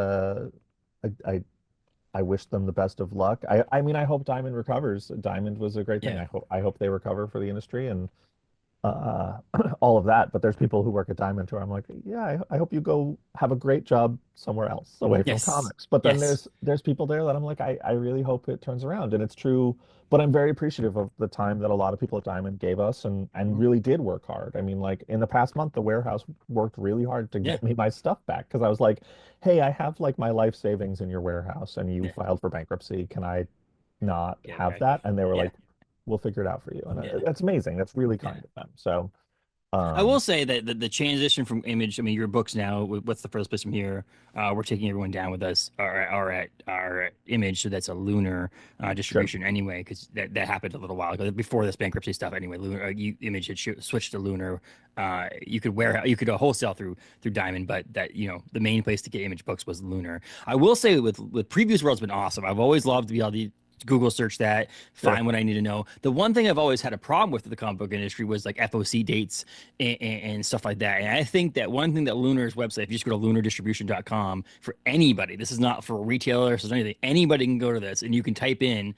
I wish them the best of luck. I mean, I hope Diamond recovers. Diamond was a great thing. Yeah. I hope they recover for the industry and uh, all of that. But there's people who work at Diamond who I'm like, yeah, I hope you go have a great job somewhere else away from Yes. comics. But then Yes. there's people there that I'm like, I really hope it turns around. And it's true, but I'm very appreciative of the time that a lot of people at Diamond gave us and Mhm. really did work hard. I mean, like in the past month, the warehouse worked really hard to Yeah. get me my stuff back because I was like, hey, I have like my life savings in your warehouse and you Yeah. filed for bankruptcy. Can I not Get it have back. that? And they were Yeah. like, we'll figure it out for you. And Yeah. that's amazing. That's really Yeah. kind of them. So, I will um, say that the transition from Image, I mean, your books now, what's the first place from here? We're taking everyone down with us, are at Image, so that's a Lunar sure. distribution anyway, because that happened a little while ago before this bankruptcy stuff. Anyway, Lunar, Image had switched to Lunar. You could wholesale through Diamond, but that the main place to get Image books was Lunar. I will say with Previews World's been awesome. I've always loved to be able to Google search that, Sure. find what I need to know. The one thing I've always had a problem with the comic book industry was like FOC dates and stuff like that. And I think that one thing that Lunar's website, if you just go to lunardistribution.com for anybody, this is not for retailers, or anything, anybody can go to this and you can type in,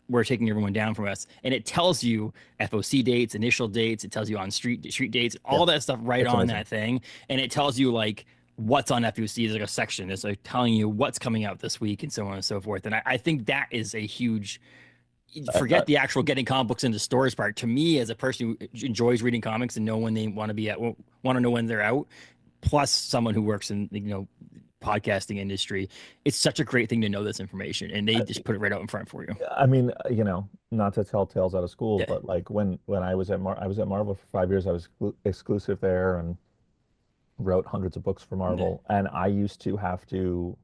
we're taking everyone down from us, and it tells you FOC dates, initial dates, it tells you on street dates, Yeah. all that stuff right It's on amazing. that thing, and it tells you like what's on FOC is like a section. It's like telling you what's coming out this week and so on and so forth. And I think that is a huge, Uh, uh, forget the actual getting comic books into stores part. To me, as a person who enjoys reading comics and know when they want to be at, want to know when they're out, plus someone who works in podcasting industry, it's such a great thing to know this information, and they I, just put it right out in front for you. I mean, not to tell tales out of school, Yeah. but like when I was at Marvel for 5 years, I was exclusive there and wrote hundreds of books for Yeah. Marvel. And I used to have to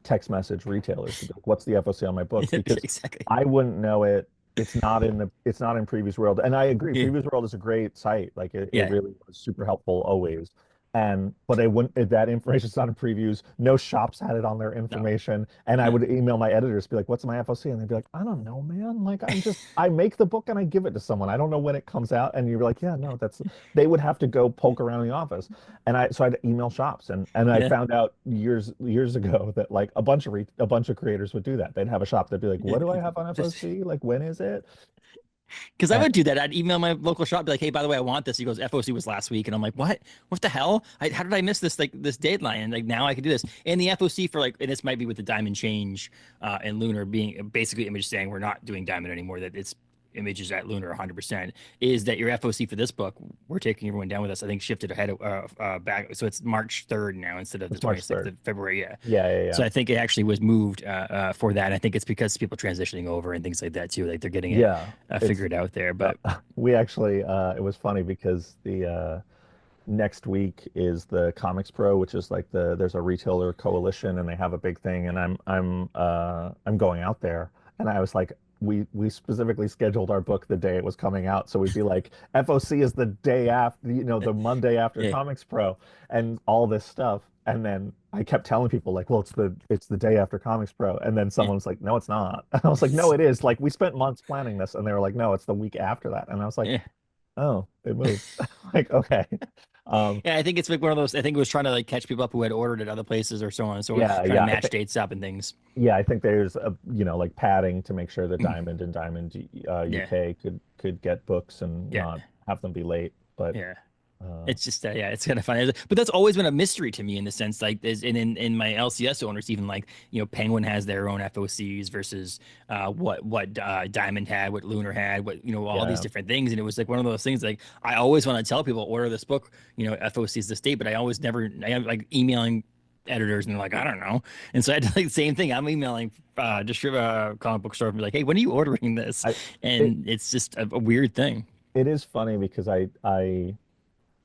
text message retailers to be like, what's the FOC on my books? Because Exactly. I wouldn't know it. It's not in Previews World. And I agree, Yeah. Previews World is a great site. Like it Yeah. really was super helpful always. But they wouldn't that information's not in previews. No shops had it on their No. information. And I No. would email my editors, be like, what's my FOC? And they'd be like, I don't know, man. Like I make the book and I give it to someone. I don't know when it comes out. And you're like, yeah, no, they would have to go poke around the office. So I'd email shops and I Yeah. found out years ago that like a bunch of creators would do that. They'd have a shop that'd be like, Yeah. what do I have on Just FOC? Like when is it? because I And would do that. I'd email my local shop, be like, "Hey, by the way, I want this." He goes, "FOC was last week," and I'm like, "What? What the hell? How did I miss this? Like this deadline? And like now I can do this." And the FOC for like, and this might be with the Diamond change and Lunar being basically Image saying we're not doing Diamond anymore. That it's Images at Lunar 100%. Is that your FOC for this book? We're taking everyone down with us. I think shifted ahead back, so it's March 3rd now instead of the it's March 26th 3rd. of February. Yeah. Yeah, yeah, So yeah. I think it actually was moved for that. I think it's because people transitioning over and things like that too. Like they're getting it Yeah. It's figured out there. But we actually it was funny because the next week is the Comics Pro, which is like there's a retailer coalition and they have a big thing and I'm going out there and I was like we specifically scheduled our book the day it was coming out. So we'd be like FOC is the day after, the Monday after yeah, Comics Pro and all this stuff. And then I kept telling people like, well, it's the day after Comics Pro. And then yeah. someone was like, no, it's not. And I was like, no, it is. Like we spent months planning this. And they were like, no, it's the week after that. And I was like, Yeah. oh, it moved. Like, okay. Um, Yeah, I think it's like one of those. I think it was trying to like catch people up who had ordered at other places or so on and so on, yeah, trying to yeah. match dates up and things. I think there's like padding to make sure that Diamond and Diamond Yeah, UK could get books and yeah, not have them be late. But yeah. uh, It's just yeah, it's kind of funny. But that's always been a mystery to me in the sense like there's in my LCS owners even like Penguin has their own FOCs versus what Diamond had, what Lunar had, what all these yeah, different things, and it was like one of those things like I always want to tell people order this book, FOCs this date, but I always never I am like emailing editors, and they're like, I don't know. And so I did like the same thing. I'm emailing comic book store and be like, hey, when are you ordering this? I it And it's just a weird thing. it is funny because I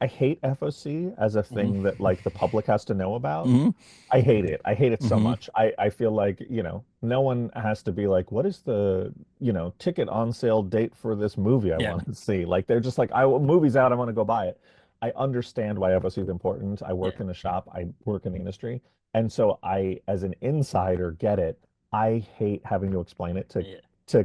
hate FOC as a thing Hmm. that like the public has to know about. Hmm. I hate it. I hate it so Hmm. much. I feel like, no one has to be like, what is the, ticket on sale date for this movie I Yeah. want to see? Like they're just like, movie's out, I want to go buy it. I understand why FOC is important. I Yeah. work in a shop, I work in the industry. And so I, as an insider, get it. I hate having to explain it Yeah.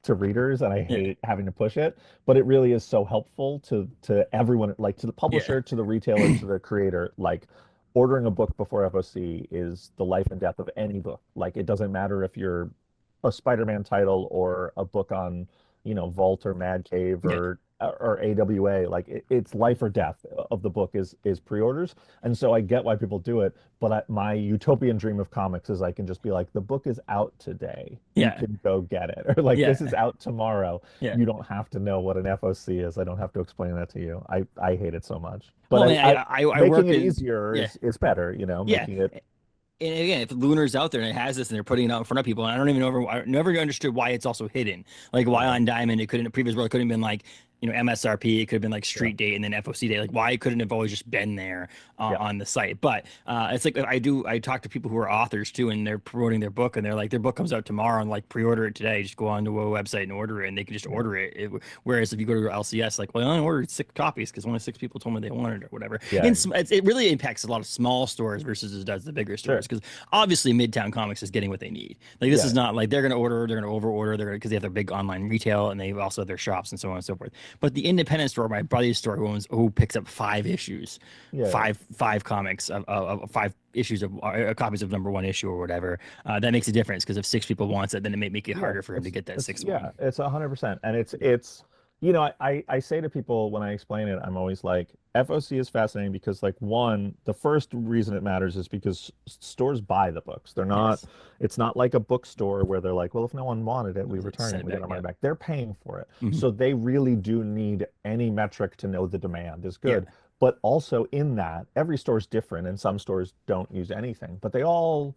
to readers, and I Yeah. hate having to push it, but it really is so helpful to everyone, like to the Yeah. publisher, to the retailer, to the creator. Like ordering a book before FOC is the life and death of any book. Like it doesn't matter if you're a Spider-Man title or a book on, Vault or Mad Cave Yeah. or AWA. Like it's life or death of the book is pre-orders. And so I get why people do it, but my utopian dream of comics is I can just be like, the book is out today. You Yeah. can go get it. Or like Yeah. this is out tomorrow. Yeah. You don't have to know what an FOC is. I don't have to explain that to you. I hate it so much. But Well, I mean, I making work it in, easier yeah. is better, Yeah. making it. And again, if Lunar's out there and it has this and they're putting it out in front of people, and I don't even know, I never understood why it's also hidden. Like why Yeah. on Diamond it couldn't, previous world it couldn't have been like, MSRP, it could have been like Yeah. street date and then FOC date. Like why it couldn't have always just been there Yeah. on the site. But it's like I talk to people who are authors too, and they're promoting their book, and they're like, their book comes out tomorrow, and like pre-order it today. Just go on to a website and order it, and they can just Yeah. order whereas if you go to LCS, like, well, I only ordered 6 copies because only 6 people told me they wanted it or whatever. Yeah. And it really impacts a lot of small stores versus it does the bigger stores Sure. because obviously Midtown Comics is getting what they need. Like this is Yeah. not like they're going to order, they're going to over order, because they have their big online retail and they also have their shops and so on and so forth. But the independent store, my buddy's store, who picks up 5 issues, Yeah. five comics of 5 issues of copies of number one issue or whatever, that makes a difference because if 6 people wants it, then it may make it Yeah, harder for him to get that sixth yeah, one. it's 100%. And I say to people when I explain it, I'm always like, FOC is fascinating because like one, the first reason it matters is because stores buy the books. Yes. It's not like a bookstore where they're like, well, if no one wanted it, we return Send it, it we get back. our money Yeah. back. They're paying for it. Hmm. So they really do need any metric to know the demand is Yeah. good. But also in that, every store is different and some stores don't use anything, but they all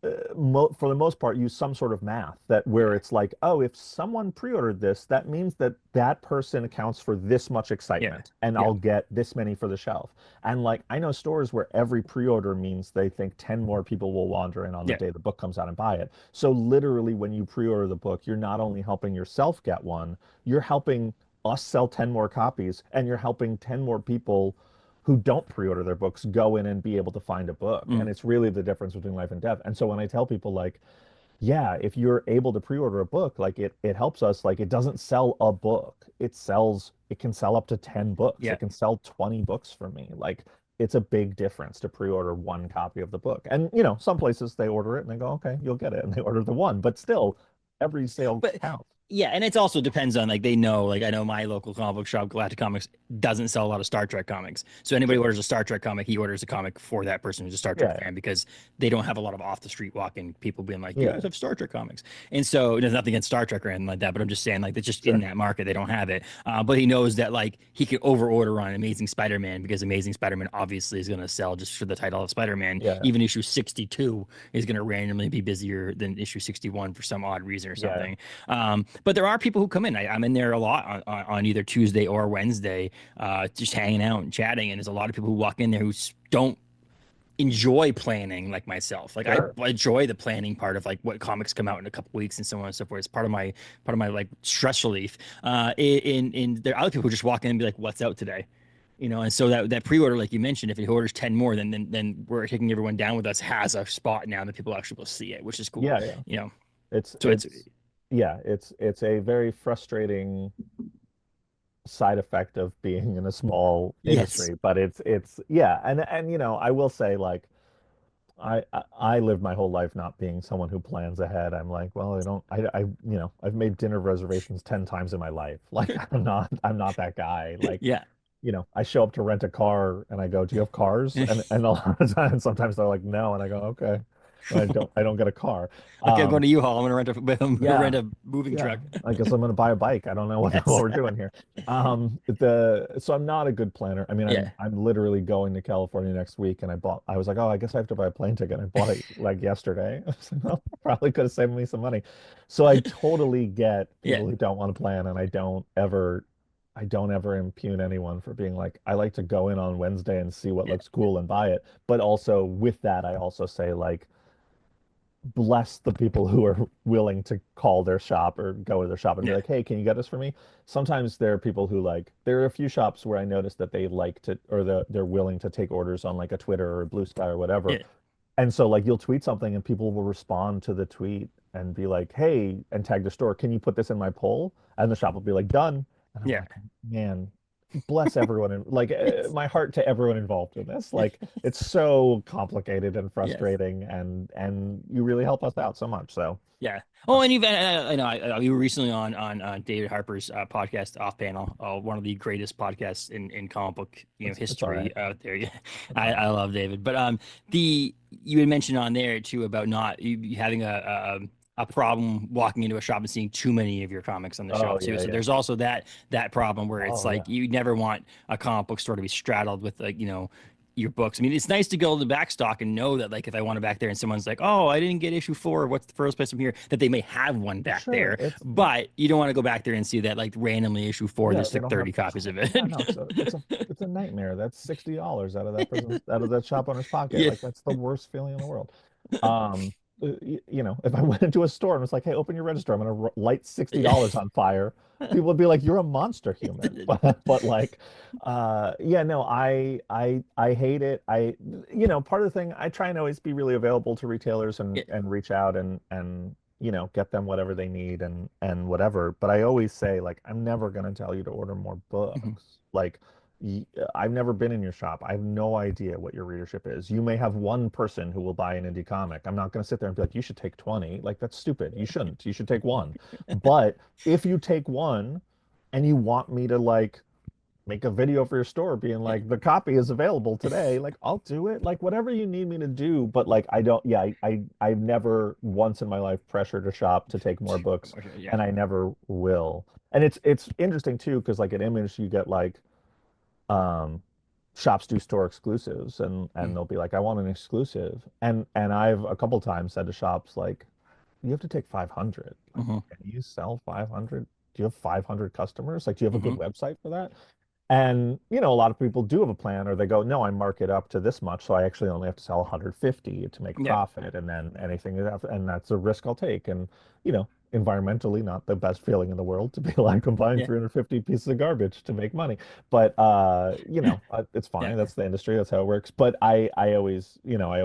for the most part, use some sort of math that where Yeah. it's like, oh, if someone pre-ordered this, that means that that person accounts for this much Yeah. excitement, and Yeah. I'll get this many for the shelf. And like, I know stores where every pre-order means they think 10 more people will wander in on the Yeah. day the book comes out and buy it. So literally, when you pre-order the book, you're not only helping yourself get one, you're helping us sell 10 more copies, and you're helping 10 more people who don't pre-order their books go in and be able to find a book. And Mm. it's really the difference between life and death. And so when I tell people like, yeah, if you're able to pre-order a book, like it helps us, like it doesn't sell a book. It can sell up to 10 books. Yeah. It can sell 20 books for me. Like it's a big difference to pre-order one copy of the book. And some places they order it and they go, okay, you'll get it. And they order the one, but still every sale But counts. yeah, and it also depends on like they know, like I know my local comic book shop, Galactic Comics, doesn't sell a lot of Star Trek comics. So anybody Sure. orders a Star Trek comic, he orders a comic for that person who's a Star Trek Yeah. fan because they don't have a lot of off the street walking people being like, you Yeah. guys have Star Trek comics. And so there's nothing against Star Trek or anything like that, but I'm just saying like it's just in Sure. that market they don't have it. But he knows that like he could over order on Amazing Spider-Man because Amazing Spider-Man obviously is going to sell just for the title of Spider-Man. Yeah. Even issue 62 is going to randomly be busier than issue 61 for some odd reason or Yeah. something. But there are people who come in. I'm in there a lot on either Tuesday or Wednesday, just hanging out and chatting. And there's a lot of people who walk in there who don't enjoy planning like myself. Like I Sure. enjoy the planning part of like what comics come out in a couple weeks and so on and so forth. It's part of my like stress relief. In there are other people who just walk in and be like, "What's out today?" And so that pre-order, like you mentioned, if he orders 10 more, then we're taking everyone down with us has a spot now that people actually will see it, which is cool. Yeah. Yeah. You know, It's so it's it's yeah, it's a very frustrating side effect of being in a small yes, industry, but it's yeah, and I will say like I lived my whole life not being someone who plans ahead. I'm like, well, I don't I've made dinner reservations 10 times in my life. Like I'm not that guy. Like, yeah. I show up to rent a car and I go, "Do you have cars?" And a lot of times sometimes they're like, "No." And I go, "Okay." when I don't get a car. Okay, I'm going Um, to U-Haul. I'm going to rent yeah, a moving yeah. truck. I guess I'm gonna buy a bike. I don't know what Yes. we're doing here. So I'm not a good planner. I mean, I'm Yeah. I'm literally going to California next week, and I was like, oh, I guess I have to buy a plane ticket. I bought it like yesterday. I was like, well, probably could have saved me some money. So I totally get Yeah. people who don't want to plan, and I don't ever impugn anyone for being like, I like to go in on Wednesday and see what Yeah. looks cool and buy it. But also with that, I also say like bless the people who are willing to call their shop or go to their shop and be Yeah. like, hey, can you get this for me? Sometimes there are people who like, there are a few shops where I notice that they like to, or they're willing to take orders on like a Twitter or a Blue Sky or whatever. Yeah. And so like you'll tweet something and people will respond to the tweet and be like, hey, and tag the store, can you put this in my poll? And the shop will be like, done. And I'm Yeah. like, man, bless everyone and like Yes. my heart to everyone involved in this. Like it's so complicated and Yes. frustrating and you really help us out so much. So Yeah. Oh, and even I know we were recently on David Harper's podcast off panel, one of the greatest podcasts in comic book it's all right. history out there. Yeah, It's I, all right. I love David, but the you had mentioned on there too about not you having a problem walking into a shop and seeing too many of your comics on the Oh shelf too. yeah, So yeah. there's also that problem where it's Oh yeah. like you never want a comic book store to be straddled with like your books. I mean, it's nice to go to the back stock and know that, like, if I want to back there and someone's like, "Oh, I didn't get issue 4. What's the first place from here?" That they may have one back Sure. there, but you don't want to go back there and see that, like, randomly issue 4. Yeah, There's they like don't have 30 copies of it. yeah, no, it's a nightmare. That's $60 out of that shop owner's pocket. Yeah, Like that's the worst feeling in the world. Um, if I went into a store and was like, "Hey, open your register. I'm gonna light $60 on fire," people would be like, "You're a monster human." But like, yeah, no, I hate it. Part of the thing I try and always be really available to retailers yeah, and reach out and get them whatever they need and whatever. But I always say like, I'm never gonna tell you to order more mhm, books. Like I've never been in your shop. I have no idea what your readership is. You may have one person who will buy an indie comic. I'm not going to sit there and be like, you should take 20. Like, that's stupid. You shouldn't. You should take one. But if you take one and you want me to like make a video for your store being yeah, like, the copy is available today, like, I'll do it. Like, whatever you need me to do. But like, I don't, yeah, I've never once in my life pressured a shop to take more books yeah, and I never will. And it's interesting too, because like at Image, you get like, um, shops do store exclusives and mm, they'll be like, I want an exclusive. And I've a couple times said to shops like, you have to take 500. Like, mhm, can you sell 500? Do you have 500 customers? Like, do you have a good mhm, website for that? And, a lot of people do have a plan or they go, no, I mark it up to this much. So I actually only have to sell 150 to make yeah, profit. And then anything, and that's a risk I'll take. And, environmentally, not the best feeling in the world to be like, I'm buying yeah, 350 pieces of garbage to make money. But, it's yeah, fine. That's the industry. That's how it works. But I always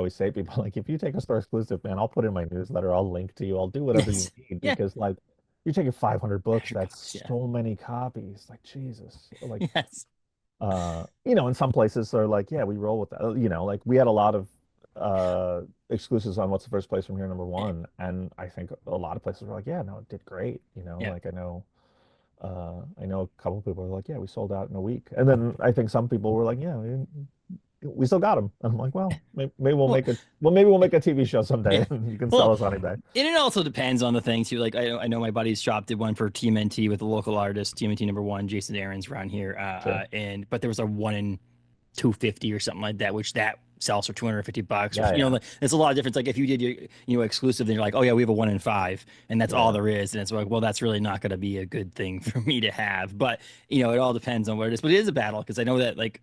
say to people like, if you take a store exclusive, man, I'll put in my newsletter. I'll link to you. I'll do whatever you yes, need yeah, because like, you're taking 500 books. 100 bucks, That's yeah, so many copies. Like, Jesus. Like, yes, in some places they're like, yeah, we roll with that. Like we had a lot of exclusives on What's the First Place from Here, number yeah, one. And I think a lot of places were like, yeah, no, it did great. yeah. Like I know a couple of people were like, yeah, we sold out in a week. And then I think some people were like, yeah, we still got them. And I'm like, well, Well, maybe we'll make a TV show yeah. someday and you can sell Well, us on eBay. and it also depends on the things too. Like I know my buddy's shop did one for TMNT with a local artist, TMNT number one, Jason Aaron's around here. Sure. And but there was a 1 in 250 or something like that, which that sells for $250 or Yeah, yeah. like, there's a lot of difference. Like if you did your exclusive, then you're like, oh yeah, we have a 1 in 5, and that's all Yeah. there is. And it's like, well, that's really not going to be a good thing for me to have. But it all depends on what it is. But it is a battle because I know that like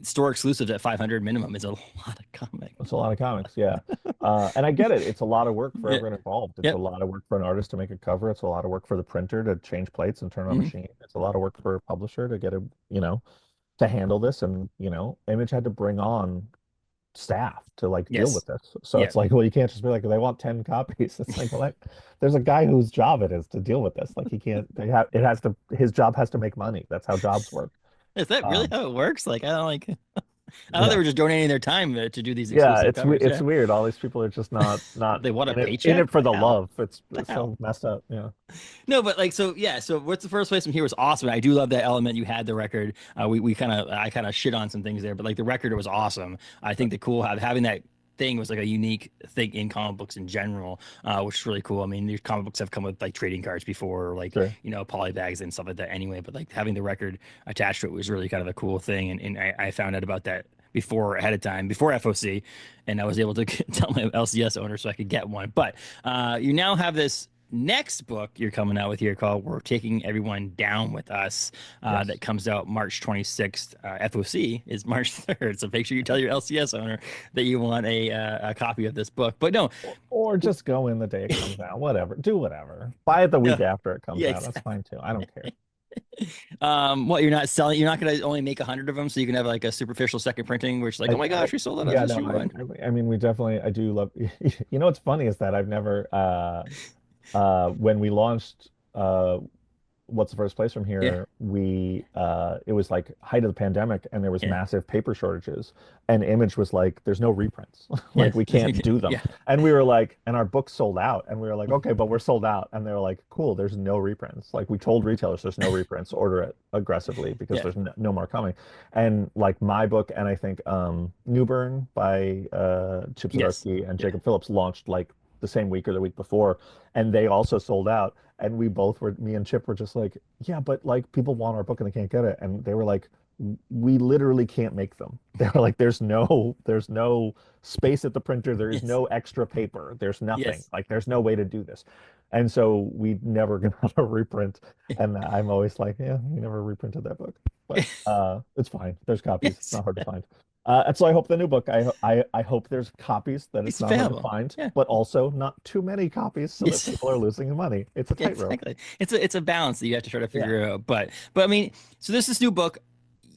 store exclusives at 500 minimum is a lot of comic. It's a lot of comics, yeah. And I get it. It's a lot of work for Yeah. everyone involved. It's a Yep. lot of work for an artist to make a cover. It's a lot of work for the printer to change plates and turn on a Hmm. machine. It's a lot of work for a publisher to get to handle this. And, Image had to bring on staff to like deal Yes. with this. So Yeah. it's like, well, you can't just be like, they want 10 copies. It's like, well, there's a guy whose job it is to deal with this. Like he can't, his job has to make money. That's how jobs work. Is that really Um, how it works? Like I don't like. I thought they yeah. were just donating their time to do these Yeah, exclusive covers. it's Yeah. weird. All these people are just not They want a in paycheck? it for The the hell? love. The It's hell? so messed up. Yeah. No, but like so yeah, so what's the first place from here was awesome. I do love that element. You had the record. We kind of I kind of shit on some things there, but like the record was awesome. I think the cool having that thing was like a unique thing in comic books in general, which is really cool. I mean, these comic books have come with like trading cards before, or like Sure. poly bags and stuff like that. Anyway, but like having the record attached to it was really kind of a cool thing, and I found out about that before ahead of time before FOC, and I was able to tell my LCS owner so I could get one. But you now have this next book you're coming out with here called "We're Taking Everyone Down with Us," Yes. that comes out March 26th. FOC is March 3rd, so make sure you tell your LCS owner that you want a copy of this book. But no, Or just go in the day it comes out. Whatever. Do whatever. Buy it the no, week after it comes yeah, out. That's exactly. fine too. I don't care. What you're not selling? You're not going to only make 100 of them, so you can have like a superficial second printing, which is like, oh my I gosh, we sold out of yeah, this no, few one. I mean, we definitely, I do love, you know, what's funny is that I've never, when we launched, what's the first place from Yeah, here, it was like height of the pandemic and there was yeah, massive paper shortages, and Image was like, there's no reprints. yeah, Like we can't do them. yeah, And we were like, and our books sold out, and we were like, okay, but we're sold out. And they were like, cool, there's no reprints. Like we told retailers there's no reprints, order it aggressively because yeah. there's no more coming. And like my book, and I think Newburn by Chip Yes. Zdarsky and Yeah. Jacob Phillips launched like the same week or the week before, and they also sold out. And we both were, me and Chip were just like, yeah, but like people want our book and they can't get it. And they were like, we literally can't make them. They were like, there's no space at the printer. There is Yes. no extra paper. There's nothing. Yes. Like there's no way to do this. And so we never got a reprint. And I'm always like, yeah, we never reprinted that book. But it's fine. There's copies. It's Yes. not hard to find. And so I hope the new book, I hope there's copies that it's It's not hard to available. find, Yeah. but also not too many copies so that Yes. people are losing money. It's a Yeah, tightrope. exactly. It's a balance that you have to try to Yeah. figure out. But I mean, so this is new book.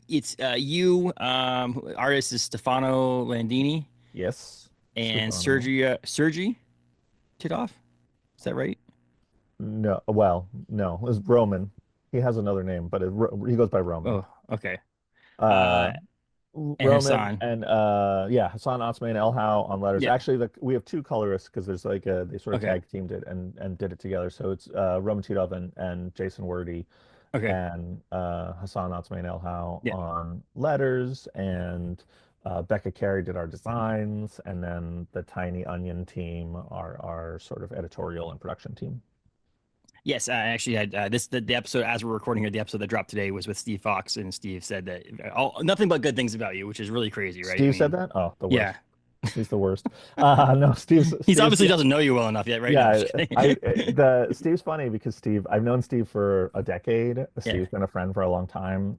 It's you, artist is Stefano Landini Yes, and Stefano. Sergi Titov. Is that right? No, well, no, it's Roman. He has another name, but he goes by Roman. Oh, okay. Uh, Uh, and Roman Hassan. and yeah, Hassan Otsmane and El How on letters. Yeah. Actually, we have two colorists because there's like they sort of Okay. tag teamed it and did it together. So it's Roman Titov and Jason Wordy Okay. and Hassan Otsmane El How Yeah. on letters, and Becca Carey did our designs, and then the Tiny Onion team are our sort of editorial and production team. Yes, I actually had the episode as we're recording here. The episode that dropped today was with Steve Fox, and Steve said that nothing but good things about you, which is really crazy, right? I Steve said mean, that? Oh, the yeah, worst. He's the worst. No, he's Steve's obviously doesn't know you well enough yet, right? No, I'm yeah, just kidding. Steve's funny because I've known Steve for a decade. Yeah. Steve's been a friend for a long time.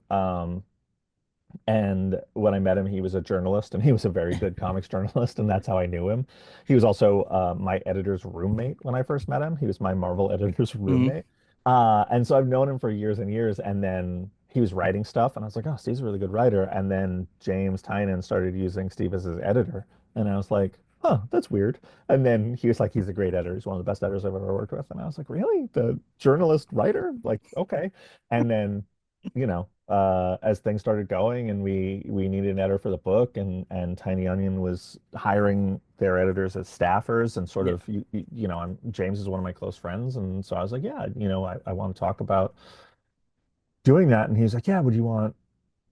And when I met him, he was a journalist and he was a very good comics journalist, and that's how I knew him. He was also my editor's roommate when I first met him. He was my Marvel editor's Mhm. roommate. And so I've known him for years and years. And then he was writing stuff, and I was like, oh, Steve's a really good writer. And then James Tynan started using Steve as his editor. And I was like, huh, that's weird. And then he was like, he's a great editor. He's one of the best editors I've ever worked with. And I was like, really? The journalist writer? Like, okay. And then as things started going and we needed an editor for the book, and Tiny Onion was hiring their editors as staffers, and sort Yeah. of James is one of my close friends, and so I was like, yeah, I want to talk about doing that, and he was like, yeah, would you want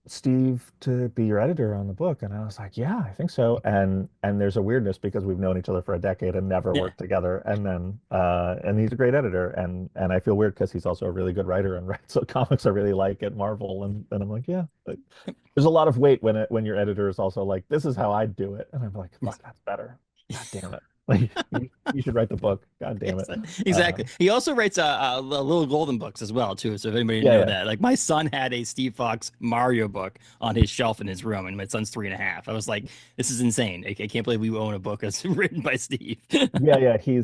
Steve to be your editor on the book? And I was like, yeah, I think so. And there's a weirdness because we've known each other for a decade and never Yeah. worked together. And then and he's a great editor, and I feel weird because he's also a really good writer and writes so comics I really like at Marvel. And I'm like, yeah. But there's a lot of weight when your editor is also like, this is how I'd do it. And I'm like, fuck, that's better. God damn it. Like you should write the book. God damn Yes, it. exactly. He also writes little golden books as well too. So if anybody didn't Yeah, know yeah. that, like my son had a Steve Fox Mario book on his shelf in his room, and my son's 3.5. I was like, this is insane. I can't believe we own a book that's written by Steve. Yeah, yeah, he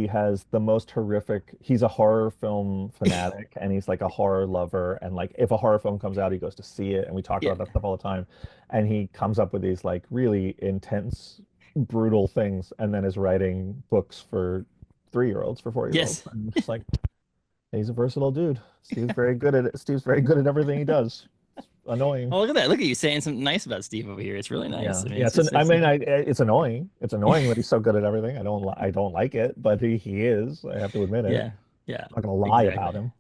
has the most horrific. He's a horror film fanatic, and he's like a horror lover, and like if a horror film comes out, he goes to see it, and we talk Yeah. about that stuff all the time. And he comes up with these like really intense, brutal things, and then is writing books for 3-year-olds, for 4-year-olds. Yes. And I'm just like, he's a versatile dude. Steve's very good at it. Steve's very good at everything he does. Annoying. Oh, look at that. Look at you saying something nice about Steve over here. It's really nice. Yeah, I mean, yeah. I mean, it's annoying. It's annoying that he's so good at everything. I don't like it, but he is. I have to admit it. yeah, yeah, I'm not gonna lie about exactly. him.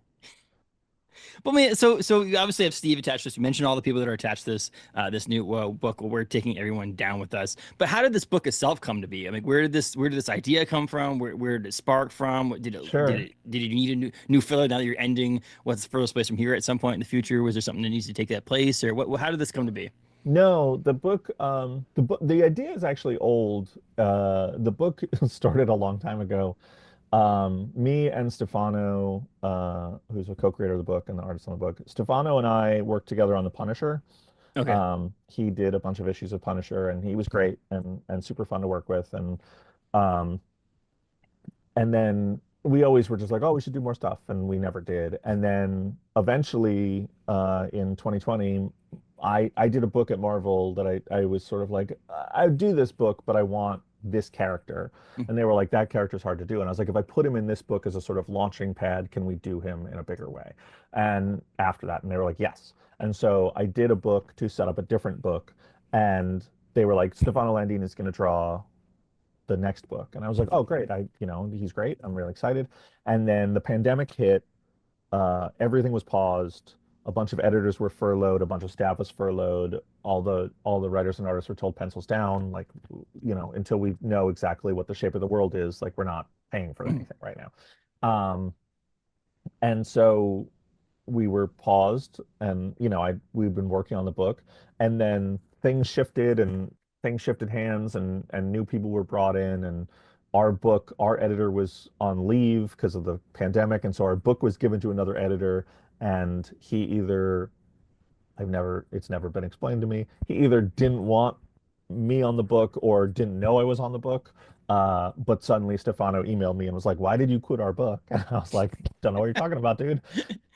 But man, so you obviously have Steve attached to this. You mentioned all the people that are attached to this new book. We're taking everyone down with us. But how did this book itself come to be? I mean, where did this idea come from? Where did it spark from? Sure. Did you need a new filler now that you're ending what's the furthest place from here at some point in the future? Was there something that needs to take that place, or what? How did this come to be? No, the idea is actually old. The book started a long time ago. Me and Stefano, who's a co-creator of the book and the artist on the book, Stefano and I worked together on The Punisher. Okay. He did a bunch of issues of Punisher, and he was great and super fun to work with. Um, and then we always were just like, oh, we should do more stuff, and we never did. And then eventually, in 2020, I did a book at Marvel that I was sort of like, I do this book, but I want this character. Mm. And they were like, that character's hard to do. And I was like, if I put him in this book as a sort of launching pad, can we do him in a bigger way? And after that, and they were like, yes. And so I did a book to set up a different book, and they were like, Stefano Landini is going to draw the next book. And I was like, oh, great. He's great. I'm really excited. And then the pandemic hit, everything was paused. A bunch of editors were furloughed, a bunch of staff was furloughed. All the writers and artists were told pencils down, like, until we know exactly what the shape of the world is, like we're not paying for anything right now. And so we were paused, and we've been working on the book, and then things shifted hands, and new people were brought in, and our editor was on leave because of the pandemic, and so our book was given to another editor, and he either it's never been explained to me. He either didn't want me on the book or didn't know I was on the book. But suddenly Stefano emailed me and was like, "Why did you quit our book?" And I was like, "Don't know what you're talking about, dude.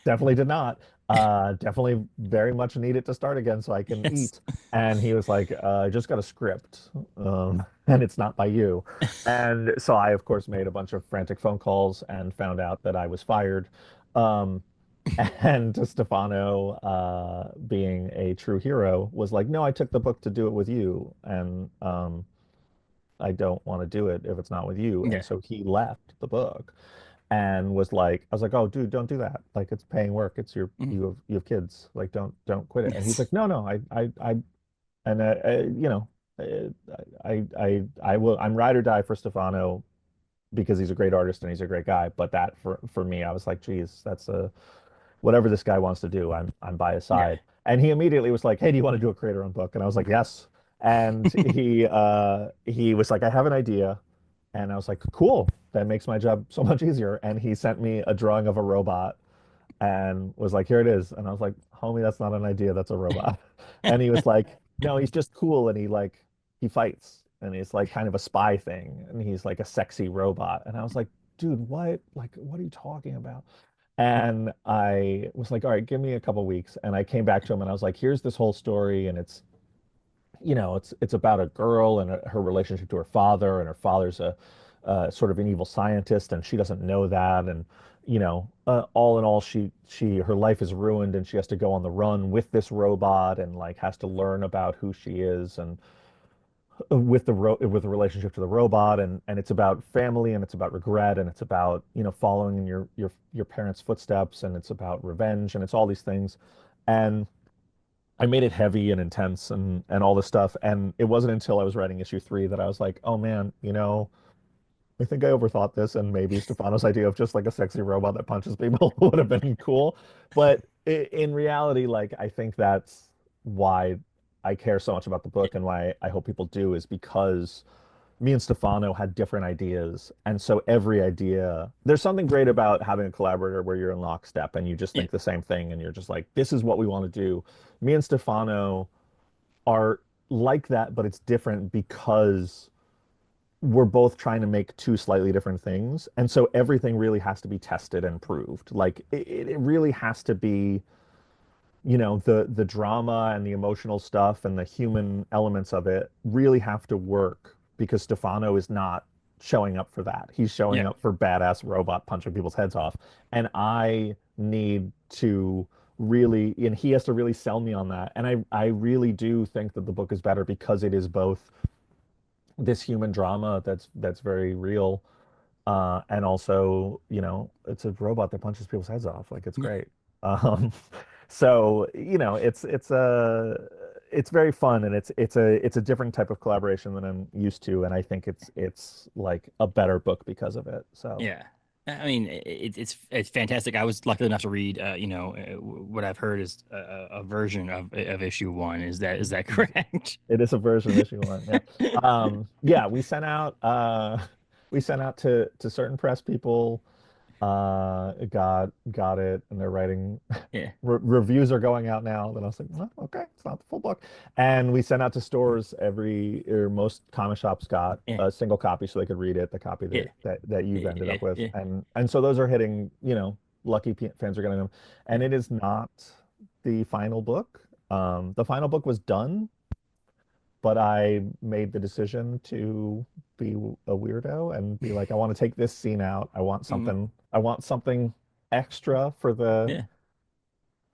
Definitely did not. Definitely very much need it to start again so I can Yes. eat." And he was like, "I just got a script, and it's not by you." And so I, of course, made a bunch of frantic phone calls and found out that I was fired. Um, and Stefano, being a true hero, was like, "No, I took the book to do it with you, and I don't want to do it if it's not with you." And Yeah. so he left the book and was like, I was like, "Oh, dude, don't do that. Like, it's paying work. It's your Mhm. you have kids. Like, don't quit it." And he's Yes. like, "No, no, I and I will. I'm ride or die for Stefano because he's a great artist and he's a great guy. But that for me, I was like, geez, that's a whatever this guy wants to do, I'm by his Yeah. side." And he immediately was like, "Hey, do you want to do a creator-owned book?" And I was like, "Yes." And he was like, "I have an idea." And I was like, "Cool. That makes my job so much easier." And he sent me a drawing of a robot and was like, "Here it is." And I was like, "Homie, that's not an idea, that's a robot." And he was like, "No, he's just cool, and he fights, and he's like kind of a spy thing, and he's like a sexy robot." And I was like, "Dude, what? Like, what are you talking about?" And I was like, "All right, give me a couple weeks." And I came back to him and I was like, "Here's this whole story, and it's about a girl and her relationship to her father, and her father's a sort of an evil scientist, and she doesn't know that, and all in all, her life is ruined, and she has to go on the run with this robot, and like has to learn about who she is, and with the relationship to the robot, and it's about family, and it's about regret, and it's about following in your parents' footsteps, and it's about revenge, and it's all these things." And I made it heavy and intense and all this stuff. And it wasn't until I was writing issue 3 that I was like, "Oh man, I think I overthought this, and maybe Stefano's idea of just like a sexy robot that punches people would have been cool." But in reality, like, I think that's why I care so much about the book, and why I hope people do, is because me and Stefano had different ideas. And so every idea, there's something great about having a collaborator where you're in lockstep and you just Yeah. think the same thing, and you're just like, this is what we want to do. Me and Stefano are like that, but it's different because we're both trying to make two slightly different things. And so everything really has to be tested and proved. Like, it really has to be, the drama and the emotional stuff and the human elements of it really have to work, because Stefano is not showing up for that. He's showing Yeah. up for badass robot punching people's heads off. And I need to really, and he has to really sell me on that. And I really do think that the book is better because it is both this human drama that's very real, and also, it's a robot that punches people's heads off. Like, it's Yeah. great. Um, so it's very fun, and it's a different type of collaboration than I'm used to, and I think it's like a better book because of it. So Yeah. I mean, it's fantastic. I was lucky enough to read, what I've heard is a version of issue one. Is that correct? it is a version of issue one. Yeah. Yeah, we sent out to certain press people, got it, and they're writing Yeah. reviews are going out now. Then I was like, well, okay, it's not the full book. And we sent out to stores or most comic shops got Yeah. a single copy so they could read it, the copy Yeah. that you've Yeah. ended Yeah. up with. Yeah. And so those are hitting, lucky fans are getting them. And it is not the final book. The final book was done, but I made the decision to be a weirdo and be like, I want to take this scene out. Mhm. I want something extra Yeah.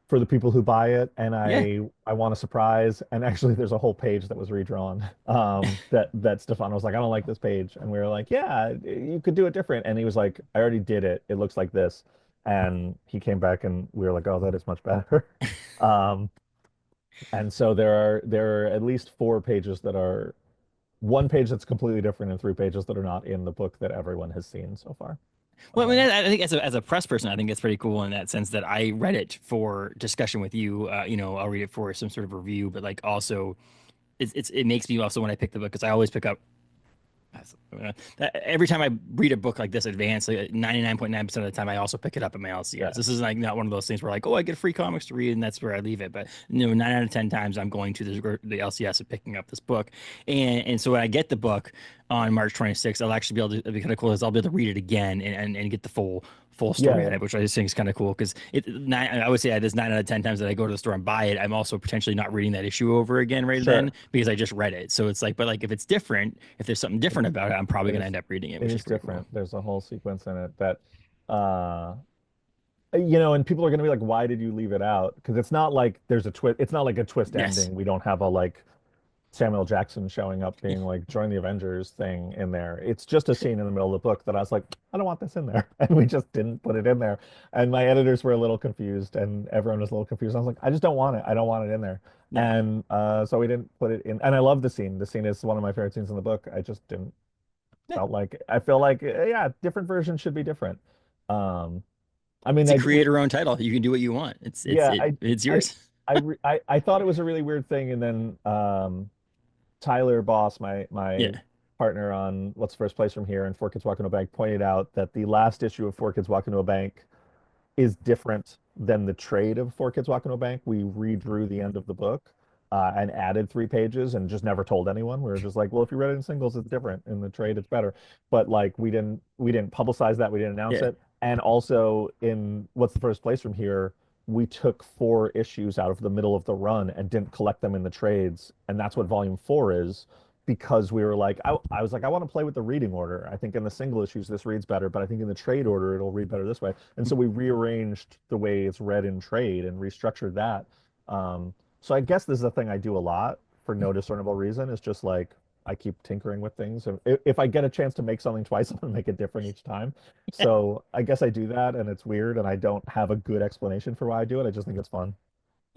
for the people who buy it, and Yeah. I want a surprise. And actually, there's a whole page that was redrawn. That Stefano was like, I don't like this page, and we were like, yeah, you could do it different. And he was like, I already did it. It looks like this. And he came back, and we were like, oh, that is much better. Um, and so there are at least four pages that are one page that's completely different, and three pages that are not in the book that everyone has seen so far. Well, I mean, Um, I think as a press person, I think it's pretty cool in that sense that I read it for discussion with you. I'll read it for some sort of review, but like also, it makes me also when I pick the book because I always pick up every time I read a book like this advanced, like 99.9% of the time, I also pick it up at my LCS. yeah, This is like not one of those things where like, oh, I get free comics to read and that's where I leave it. But 9 out of 10 times I'm going to the LCS and picking up this book. And so when I get the book on March 26th, I'll actually be able to, it'll be kind of cool is I'll be able to read it again and get the full story yeah, at it, which I just think is kind of cool because I would say there's 9 out of 10 times that I go to the store and buy it, I'm also potentially not reading that issue over again right then sure. because I just read it. So it's like, but like if it's different, if there's something different about it, I'm probably It gonna is end up reading it, it which is is pretty cool. different. There's a whole sequence in it that uh and people are going to be like, why did you leave it out? Because it's not like there's a twist. It's not like a twist Yes. ending. We don't have a like Samuel Jackson showing up being like, join the Avengers thing in there. It's just a scene in the middle of the book that I was like, I don't want this in there. And we just didn't put it in there. And my editors were a little confused and everyone was a little confused. I was like, I just don't want it. I don't want it in there. Yeah. And so we didn't put it in. And I love the scene. The scene is one of my favorite scenes in the book. I just didn't Yeah. felt like I feel like yeah, different versions should be different. Um, I mean, It's a creator-owned title. You can do what you want. yeah, It's I, yours. I thought it was a really weird thing, and then Tyler Boss, my Yeah. partner on What's the First Place From Here and Four Kids Walk Into a Bank, pointed out that the last issue of Four Kids Walk Into a Bank is different than the trade of Four Kids Walk Into a Bank. We redrew the end of the book and added 3 pages and just never told anyone. We were just like, well, if you read it in singles, it's different. In the trade, it's better. But like we didn't publicize that. We didn't announce Yeah. it. And also in What's the First Place From Here, we took 4 issues out of the middle of the run and didn't collect them in the trades. And that's what volume 4 is because we were like, I was like, I want to play with the reading order. I think in the single issues, this reads better, but I think in the trade order, it'll read better this way. And so we rearranged the way it's read in trade and restructured that. So I guess this is a thing I do a lot for no discernible reason. It's just like I keep tinkering with things. And if I get a chance to make something twice, I'm gonna make it different each time. So I guess I do that, and it's weird, and I don't have a good explanation for why I do it. I just think it's fun.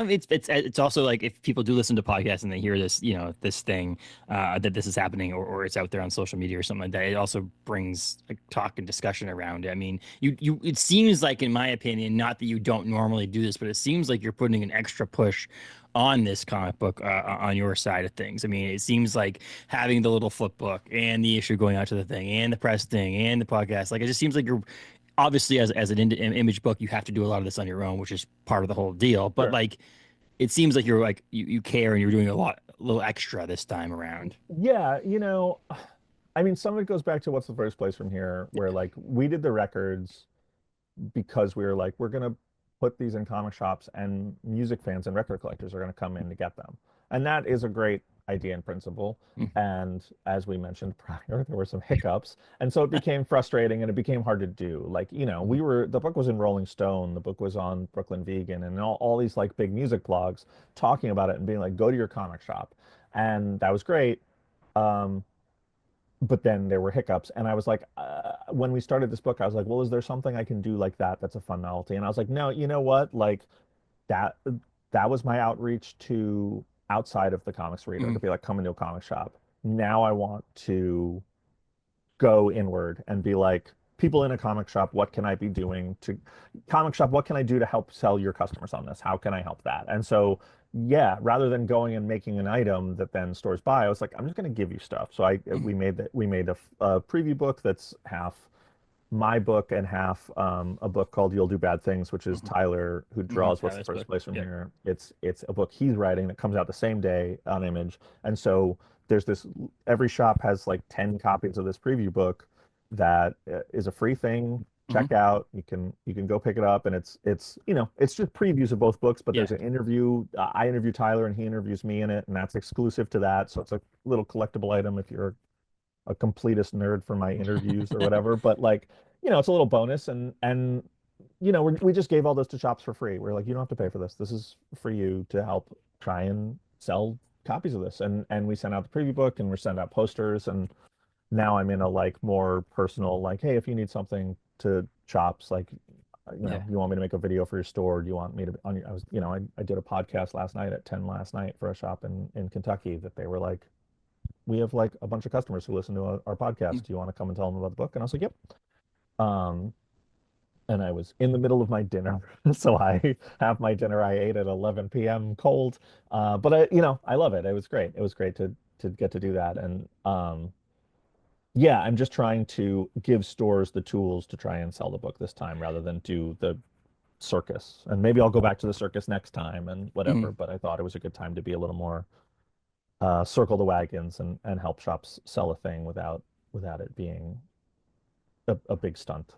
I mean, it's also like if people do listen to podcasts and they hear this, this thing that this is happening or it's out there on social media or something like that, it also brings like talk and discussion around it. I mean, you it seems like, in my opinion, not that you don't normally do this, but it seems like you're putting an extra push on this comic book on your side of things. I mean, it seems like having the little flip book and the issue going out to the thing and the press thing and the podcast, like it just seems like you're obviously as an image book, you have to do a lot of this on your own, which is part of the whole deal. But Sure. like it seems like you're like you care and you're doing a little extra this time around. Yeah, I mean, some of it goes back to What's the First Place From Here, where like we did the records because we were like, we're gonna put these in comic shops and music fans and record collectors are gonna come in to get them. And that is a great idea in principle. Mm. And as we mentioned prior, there were some hiccups. And so it became frustrating and it became hard to do. Like, the book was in Rolling Stone, the book was on Brooklyn Vegan and all these like big music blogs talking about it and being like, go to your comic shop. And that was great. Um, but then there were hiccups and I was like, when we started this book, I was like, well, is there something I can do like that that's a fun novelty? And I was like, no, you know what? Like that that was my outreach to outside of the comics reader to Mhm. be like, come into a comic shop. Now I want to go inward and be like, people in a comic shop, what can I be doing to comic shop? What can I do to help sell your customers on this? How can I help that? And so, yeah, rather than going and making an item that then stores buy, I was like, I'm just going to give you stuff. So Mhm. we made a preview book that's half my book and half a book called You'll Do Bad Things, which is Mhm. Tyler who Mhm. draws What's the Tyler's First book. Place From Yep. Here. It's a book he's writing that comes out the same day on Image, and so there's this. Every shop has like 10 copies of this preview book that is a free thing. Mhm. Check out. You can go pick it up, and it's it's just previews of both books, but Yeah. there's an interview. I interview Tyler, and he interviews me in it, and that's exclusive to that. So it's a little collectible item if you're a completist nerd for my interviews or whatever. But like, it's a little bonus, and we just gave all those to shops for free. We're like, you don't have to pay for this. This is for you to help try and sell copies of this. And we sent out the preview book and we sent out posters. And now I'm in a like more personal, like, hey, if you need something to shops, like, Yeah. you want me to make a video for your store? Do you want me to on your, I was, I did a podcast last night at 10 last night for a shop in Kentucky that they were like, we have like a bunch of customers who listen to our podcast. Do you want to come and tell them about the book? And I was like, yep. Um, and I was in the middle of my dinner, so I have my dinner I ate at 11 p.m. cold. But I love it. It was great. It was great to get to do that. And yeah, I'm just trying to give stores the tools to try and sell the book this time rather than do the circus. And maybe I'll go back to the circus next time and Mhm. whatever. But I thought it was a good time to be a little more circle the wagons and help shops sell a thing without it being a big stunt.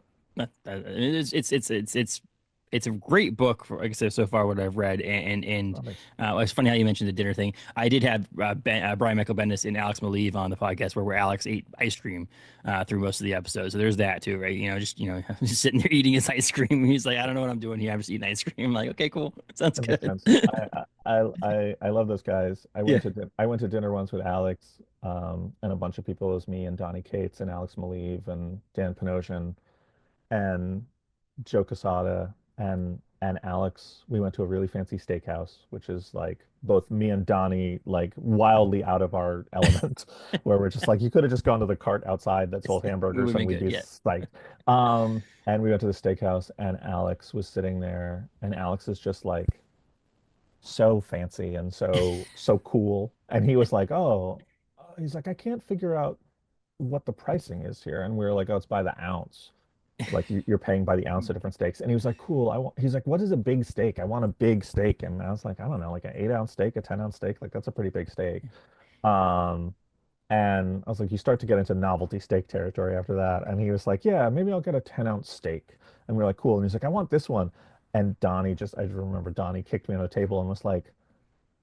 It's a great book for, like I said, so far what I've read, and Oh, thanks. it's funny how you mentioned the dinner thing. I did have Brian Michael Bendis and Alex Maleev on the podcast where Alex ate ice cream through most of the episodes. So there's that too, right? Just sitting there eating his ice cream. He's like, I don't know what I'm doing here. I'm just eating ice cream. I'm like, okay, cool, sounds That makes good. sense. I love those guys. Yeah. I went to dinner once with Alex, and a bunch of people. It was me and Donnie Cates and Alex Maleev and Dan Panosian and Joe Quesada and Alex. We went to a really fancy steakhouse, which is like both me and Donnie like wildly out of our element, where we're just like, you could have just gone to the cart outside that sold It would hamburgers have and been we'd good. be Yeah. psyched. And we went to the steakhouse and Alex was sitting there and Alex is just like so fancy and so cool. And he was like, oh, he's like, I can't figure out what the pricing is here. And we were like, oh, it's by the ounce. Like you're paying by the ounce of different steaks. And he was like, cool. He's like, what is a big steak? I want a big steak. And I was like, I don't know, like an 8 ounce steak, a 10 ounce steak. Like that's a pretty big steak. Um, and I was like, you start to get into novelty steak territory after that. And he was like, yeah, maybe I'll get a 10-ounce steak. And we are like, cool. And he's like, I want this one. And I just remember Donnie kicked me on the table and was like,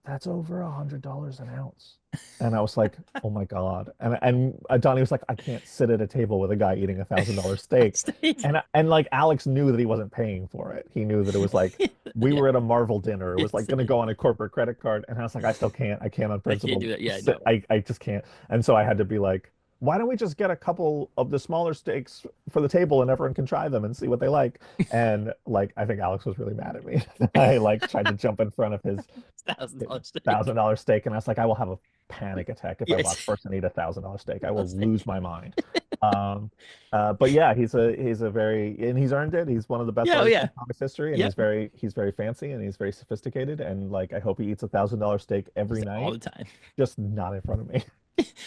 that's over $100 an ounce. And I was like, oh my God. And Donnie was like, I can't sit at a table with a guy eating $1,000 steak. Steak. And like Alex knew that he wasn't paying for it. He knew that it was like we Yeah. were at a Marvel dinner. It was like It's, gonna go on a corporate credit card. And I was like, I still can't. I can't on I can't principle do that. Yeah, sit. no. I just can't. And so I had to be like, why don't we just get a couple of the smaller steaks for the table and everyone can try them and see what they like? And like I think Alex was really mad at me. I like tried to jump in front of his It's $1,000 steak. $1,000 steak, and I was like, I will have a panic attack if I watch Yes. person eat $1,000 steak. I will Steak. lose my mind. Um, but yeah, he's a very and he's earned it. He's one of the best Yeah, oh artists in yeah. comics history, and Yep. he's very fancy and he's very sophisticated. And like, I hope he eats $1,000 steak every Just all night, the time. just not in front of me.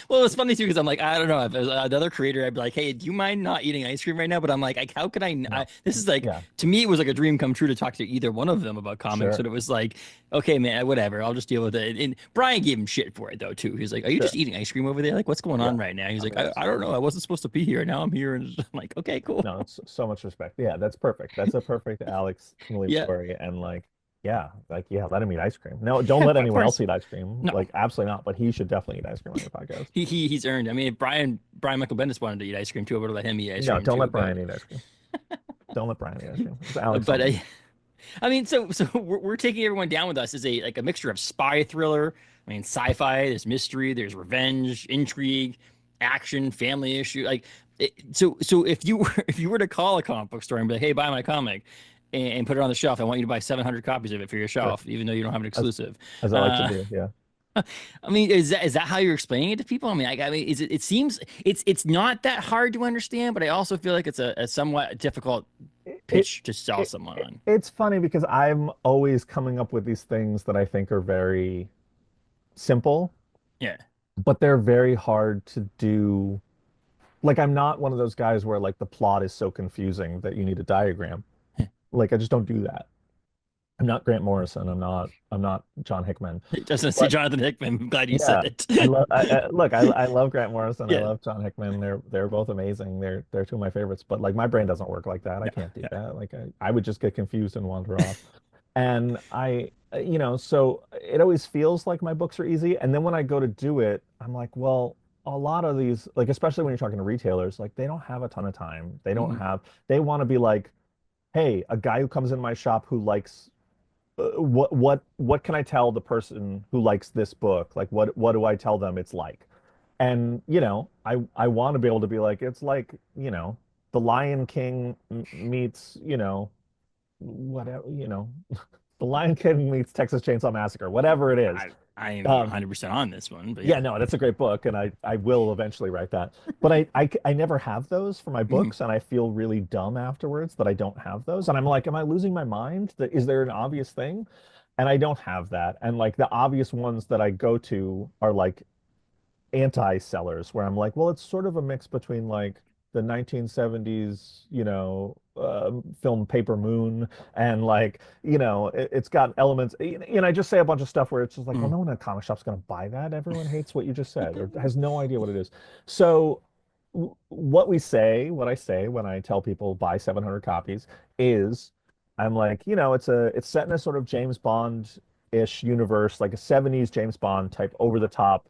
Well, it's funny too because I'm like, I don't know. If it was another creator, I'd be like, hey, do you mind not eating ice cream right now? But I'm like how could No, this is like, yeah, to me, it was like a dream come true to talk to either one of them about comics. sure, And it was like, okay, man, whatever. I'll just deal with it. And Brian gave him shit for it though, too. He's like, are you just sure, eating ice cream over there? Like, what's going yeah. on right now? He's I like, mean, I don't know. I wasn't supposed to be here. Now I'm here. And I'm like, okay, cool. no, it's so much respect. Yeah, that's perfect. That's a perfect Alex Maleev Yeah. story. And like, yeah, let him eat ice cream. No, don't let Of anyone else course. eat ice cream. No. Like, absolutely not. But he should definitely eat ice cream on your podcast. He's earned. I mean, if Brian Michael Bendis wanted to eat ice cream too, I would have let him eat ice No, cream don't too. let Brian eat ice cream. Don't let Brian eat ice cream. It's Alex But only. I mean, so we're taking everyone down with us as a mixture of spy thriller. I mean, sci-fi. There's mystery. There's revenge, intrigue, action, family issue. Like So if you were if you were to call a comic book store and be like, "Hey, buy my comic," and put it on the shelf, I want you to buy 700 copies of it for your Sure. shelf, even though you don't have an As exclusive. as I like to Uh, do. Yeah. I mean, is that how you're explaining it to people? I mean, is it? It seems it's not that hard to understand, but I also feel like it's a somewhat difficult It, pitch to sell someone on. it's funny because I'm always coming up with these things that I think are very simple, Yeah. but they're very hard to do. Like I'm not one of those guys where like the plot is so confusing that you need a diagram. Like I just don't do that. I'm not Grant Morrison. I'm not John Hickman. It doesn't say But Jonathan Hickman. I'm glad you said yeah, it. I love Grant Morrison. I Yeah. love John Hickman. They're both amazing. They're two of my favorites. But like my brain doesn't work like that. I Yeah. can't do Yeah. that. Like I would just get confused and wander off. And so it always feels like my books are easy. And then when I go to do it, I'm like, well, a lot of these, like especially when you're talking to retailers, like they don't have a ton of time. Mhm. They want to be like, hey, a guy who comes in my shop who likes what can I tell the person who likes this book? Like what do I tell them it's like? And I want to be able to be like it's like, The Lion King meets, whatever, The Lion King meets Texas Chainsaw Massacre, whatever it is. I am Um, 100% on this one, but yeah, yeah. no, that's a great book, and I will eventually write that. But I never have those for my Mhm. books, and I feel really dumb afterwards that I don't have those. And I'm like, am I losing my mind? That is there an obvious thing? And I don't have that. And like the obvious ones that I go to are like anti-sellers where I'm like, well, it's sort of a mix between like the 1970s, film Paper Moon and like, it's got elements, I just say a bunch of stuff where it's just like, well, Mhm. no one in a comic shop's going to buy that. Everyone hates what you just said or has no idea what it is. So what I say when I tell people buy 700 copies is I'm like, it's set in a sort of James Bond-ish universe, like a 70s James Bond type over the top.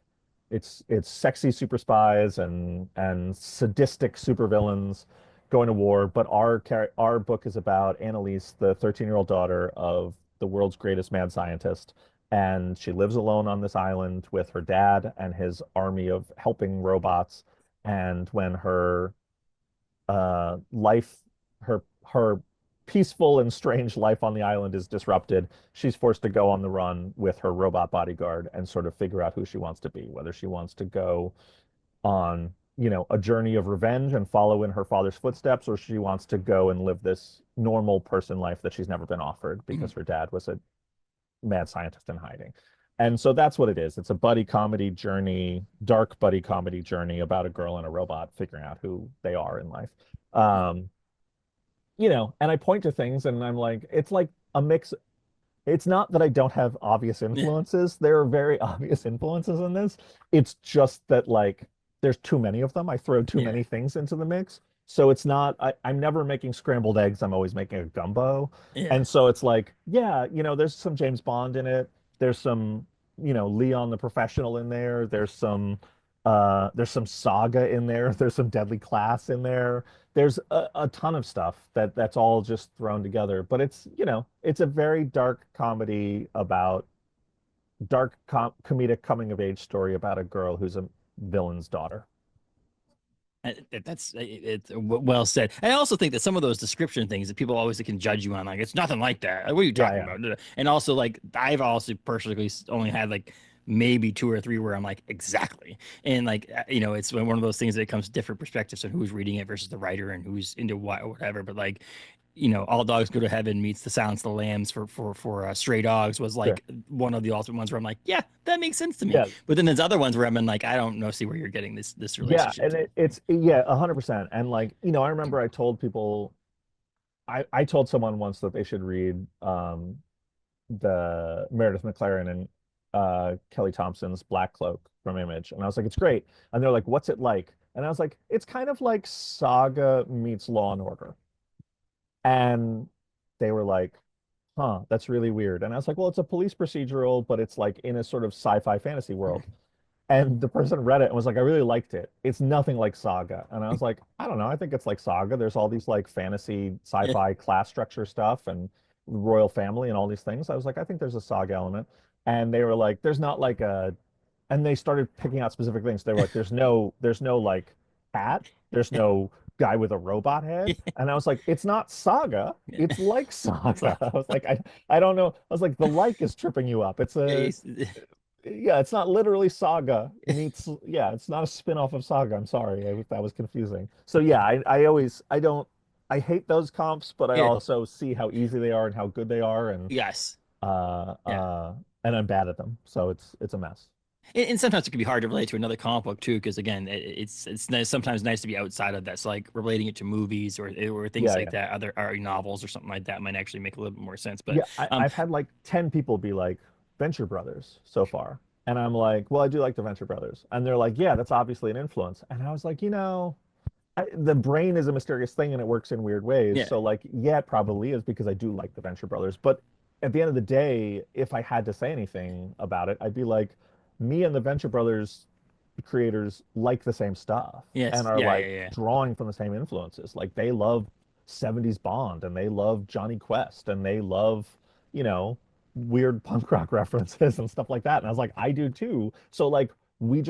It's sexy super spies and sadistic supervillains going to war, but our book is about Annalise, the 13-year-old daughter of the world's greatest mad scientist, and she lives alone on this island with her dad and his army of helping robots. And when life her peaceful and strange life on the island is disrupted, she's forced to go on the run with her robot bodyguard and sort of figure out who she wants to be, whether she wants to go on, a journey of revenge and follow in her father's footsteps, or she wants to go and live this normal person life that she's never been offered Mhm. because her dad was a mad scientist in hiding. And so that's what it is. It's a buddy comedy journey, dark buddy comedy journey about a girl and a robot figuring out who they are in life. Um, and I point to things and I'm like, it's like a mix. It's not that I don't have obvious Yeah. influences. There are very obvious influences in this. It's just that like there's too many of them. I throw too Yeah. many things into the mix. So it's not, I'm never making scrambled eggs. I'm always making a gumbo. Yeah. And so it's like, yeah, there's some James Bond in it. There's some, Leon the Professional in there. There's some Saga in there. There's some Deadly Class in there. There's a ton of stuff that's all just thrown together. But it's a very dark comedy about comedic coming of age story about a girl who's a villain's daughter. That's it's well said. I also think that some of those description things that people always can judge you on, like it's nothing like that. Like, what are you Yeah, talking yeah. about? And also, like I've also personally only had like maybe two or three where I'm like exactly, and like it's one of those things that comes different perspectives on who's reading it versus the writer and who's into what or whatever. But like All Dogs Go to Heaven meets The Silence of the Lambs for Stray Dogs was Sure. like one of the ultimate ones where I'm like, yeah, that makes sense to me. Yeah. But then there's other ones where I'm in like, I don't know, see where you're getting this Yeah, relationship and to. it's yeah, 100%. And like, I remember I told people I told someone once that they should read the Meredith McLaren and Kelly Thompson's Black Cloak from Image. And I was like, it's great. And they're like, what's it like? And I was like, it's kind of like Saga meets Law and Order. And they were like, huh, that's really weird. And I was like, well, it's a police procedural, but it's like in a sort of sci-fi fantasy world. And the person read it and was like, I really liked it. It's nothing like Saga. And I was like, I don't know. I think it's like Saga. There's all these like fantasy, Yeah. sci-fi class structure stuff and royal family and all these things. I was like, I think there's a Saga element. And they were like, there's not like a, and they started picking out specific things. They were like, there's no like cat. There's no guy with a robot head. And I was like, it's not Saga. It's like It's Saga. like, I was like, I don't know. I was like, the like is tripping you up. It's a it's- yeah, it's not literally Saga meets yeah, it's not a spin-off of Saga. I'm sorry if that was confusing. So yeah, I always I don't I hate those comps, but I yeah, also see how easy they are and how good they are yes, uh yeah. uh and I'm bad at them. So it's a mess. And sometimes it can be hard to relate to another comic book too, because again, it's nice, sometimes nice to be outside of that. So like relating it to movies or things Yeah, like yeah. that, other or novels or something like that might actually make a little bit more sense. But Yeah, um, I've had like 10 people be like Venture Brothers so far. And I'm like, well, I do like the Venture Brothers. And they're like, yeah, that's obviously an influence. And I was like, the brain is a mysterious thing and it works in weird ways. yeah, So like, yeah, it probably is because I do like the Venture Brothers. But at the end of the day, if I had to say anything about it, I'd be like, me and the Venture Brothers creators like the same stuff and yes, are yeah, yeah, like yeah, drawing from the same influences. Like they love 70s Bond and they love Johnny Quest and they love, you know, weird punk rock references and stuff like that. And I was like, I do too. So like we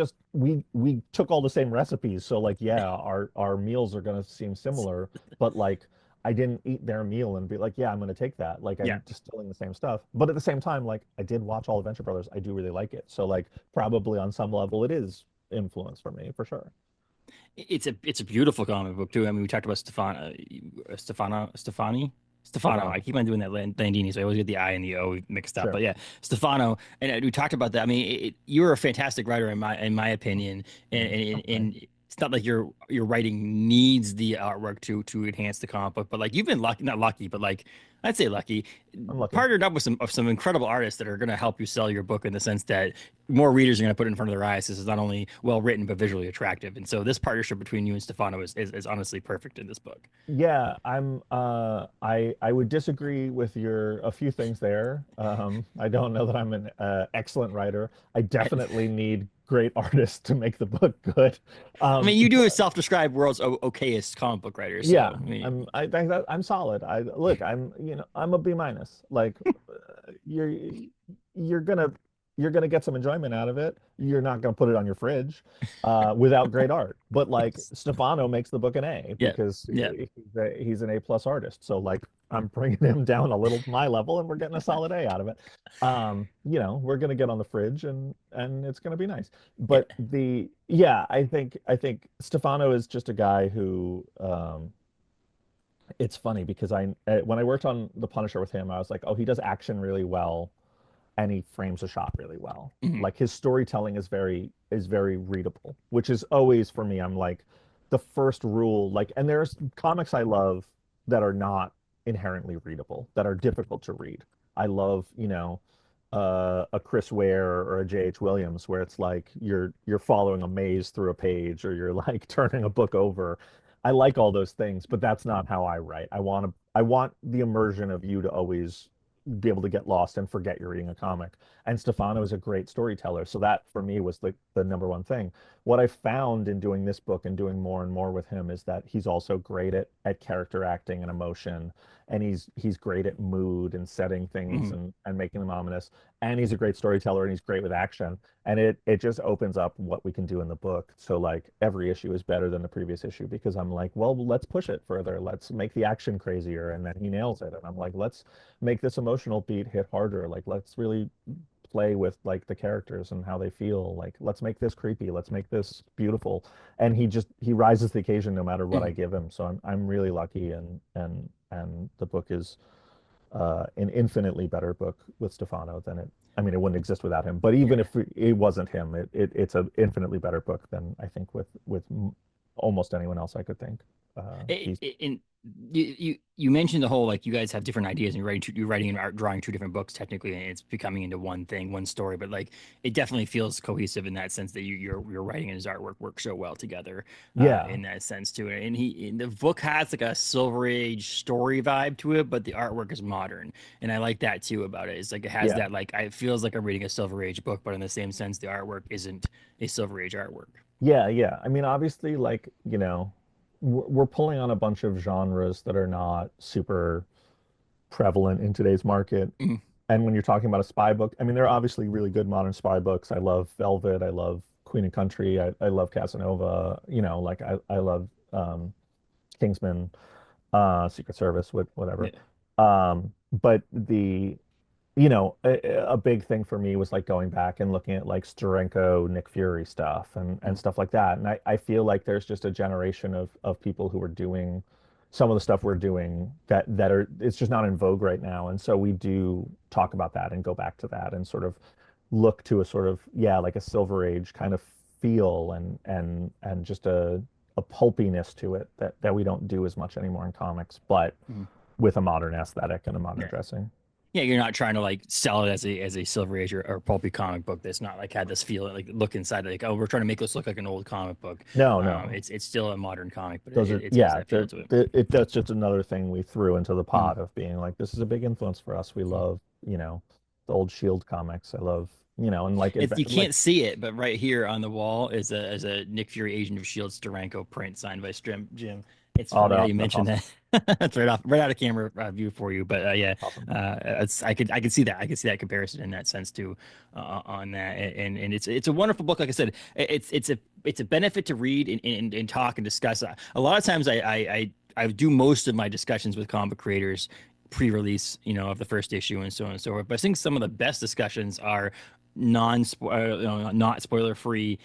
took all the same recipes. So like yeah, our meals are gonna seem similar, but like I didn't eat their meal and be like, yeah, I'm gonna take that. Like yeah. I'm distilling the same stuff. But at the same time, like I did watch all the Venture Brothers. I do really like it. So like probably on some level it is influence for me for sure. It's a beautiful comic book too. I mean, we talked about Stefano. I Stefano. keep on doing that Landini, so I always get the I and the O mixed up. Sure. But yeah, Stefano, and we talked about that. I mean, you're a fantastic writer in my opinion, Thanks. and it's not like your writing needs the artwork to enhance the comic book, but like you've been lucky, not lucky, but like I'd say lucky, I'm lucky. partnered up with some incredible artists that are going to help you sell your book in the sense that more readers are going to put it in front of their eyes. This is not only well written but visually attractive, and so this partnership between you and Stefano is honestly perfect in this book. Yeah, I would disagree with your a few things there. I don't know that I'm an excellent writer. I definitely need great artists to make the book good. I mean, you do a But self-described world's okayest comic book writer, yeah, so I mean, I think that I'm solid. I look, I'm a B minus. Like you're you're gonna you're gonna get some enjoyment out of it. You're not gonna put it on your fridge without great art. But like yes, Stefano makes the book an A yeah, because yeah, he's an A plus artist. So like I'm bringing him down a little my level, and we're getting a solid A out of it. We're gonna get on the fridge, and it's gonna be nice. yeah. But yeah, I think Stefano is just a guy who it's funny because when I worked on The Punisher with him, I was like, oh, he does action really well and he frames a shot really well. Mhm. Like his storytelling is very readable, which is always for me, I'm like the first rule, like, and there's comics I love that are not inherently readable, that are difficult to read. I love, a Chris Ware or a J.H. Williams where it's like you're following a maze through a page or you're like turning a book over. I like all those things, but that's not how I write. I want the immersion of you to always be able to get lost and forget you're reading a comic. And Stefano is a great storyteller. So that for me was the number one thing. What I found in doing this book and doing more and more with him is that he's also great at character acting and emotion. And he's great at mood and setting things Mhm. and making them ominous. And he's a great storyteller and he's great with action. And it just opens up what we can do in the book. So like every issue is better than the previous issue because I'm like, well, let's push it further. Let's make the action crazier. And then he nails it. And I'm like, let's make this emotional beat hit harder. Like, let's really play with like the characters and how they feel. Like, let's make this creepy. Let's make this beautiful. And he rises to the occasion no matter what I Mhm. give him. So I'm really lucky and the book is an infinitely better book with Stefano than it. I mean, it wouldn't exist without him. But even Yeah. if it wasn't him, it's an infinitely better book than I think with almost anyone else I could think. He's And you mentioned the whole like you guys have different ideas and you're writing and art drawing two different books technically and it's becoming into one thing, one story, but like it definitely feels cohesive in that sense that your writing and his artwork work so well together yeah, in that sense to it. And the book has like a Silver Age story vibe to it, but the artwork is modern, and I like that too about it. It's like it has yeah. that like it feels like I'm reading a Silver Age book, but in the same sense, the artwork isn't a Silver Age artwork. Yeah, yeah. I mean, obviously, like, we're pulling on a bunch of genres that are not super prevalent in today's market. Mhm. And when you're talking about a spy book, I mean, there are obviously really good modern spy books. I love Velvet. I love Queen and Country. I love Casanova. Like I love Kingsman, Secret Service, whatever. Yeah. But a big thing for me was like going back and looking at like Steranko, Nick Fury stuff and Mm. stuff like that. And I feel like there's just a generation of people who are doing some of the stuff we're doing that are it's just not in vogue right now. And so we do talk about that and go back to that and sort of look to a sort of, yeah, like a Silver Age kind of feel and just a pulpiness to it that we don't do as much anymore in comics, but Mm. with a modern aesthetic and a modern Yeah. dressing. Yeah, you're not trying to like sell it as a Silver Age or pulpy comic book that's not like had this feel like look inside like, oh, we're trying to make this look like an old comic book. No, no. It's still a modern comic, but Those are, it has yeah, that feel to it. that's just another thing we threw into the Mm. pot of being like, this is a big influence for us. We love, the old Shield comics. I love, and like, It's you like, can't see it, but right here on the wall is a Nick Fury Agent of Shield Steranko print signed by Jim. It's oh, funny how no, you that's mentioned awesome. that. That's right out of camera view for you, but yeah, Awesome. I could see that. I could see that comparison in that sense too, on that, and it's a wonderful book. Like I said, it's a benefit to read and talk and discuss. A lot of times I do most of my discussions with comic creators pre-release, of the first issue and so on and so forth. But I think some of the best discussions are not spoiler free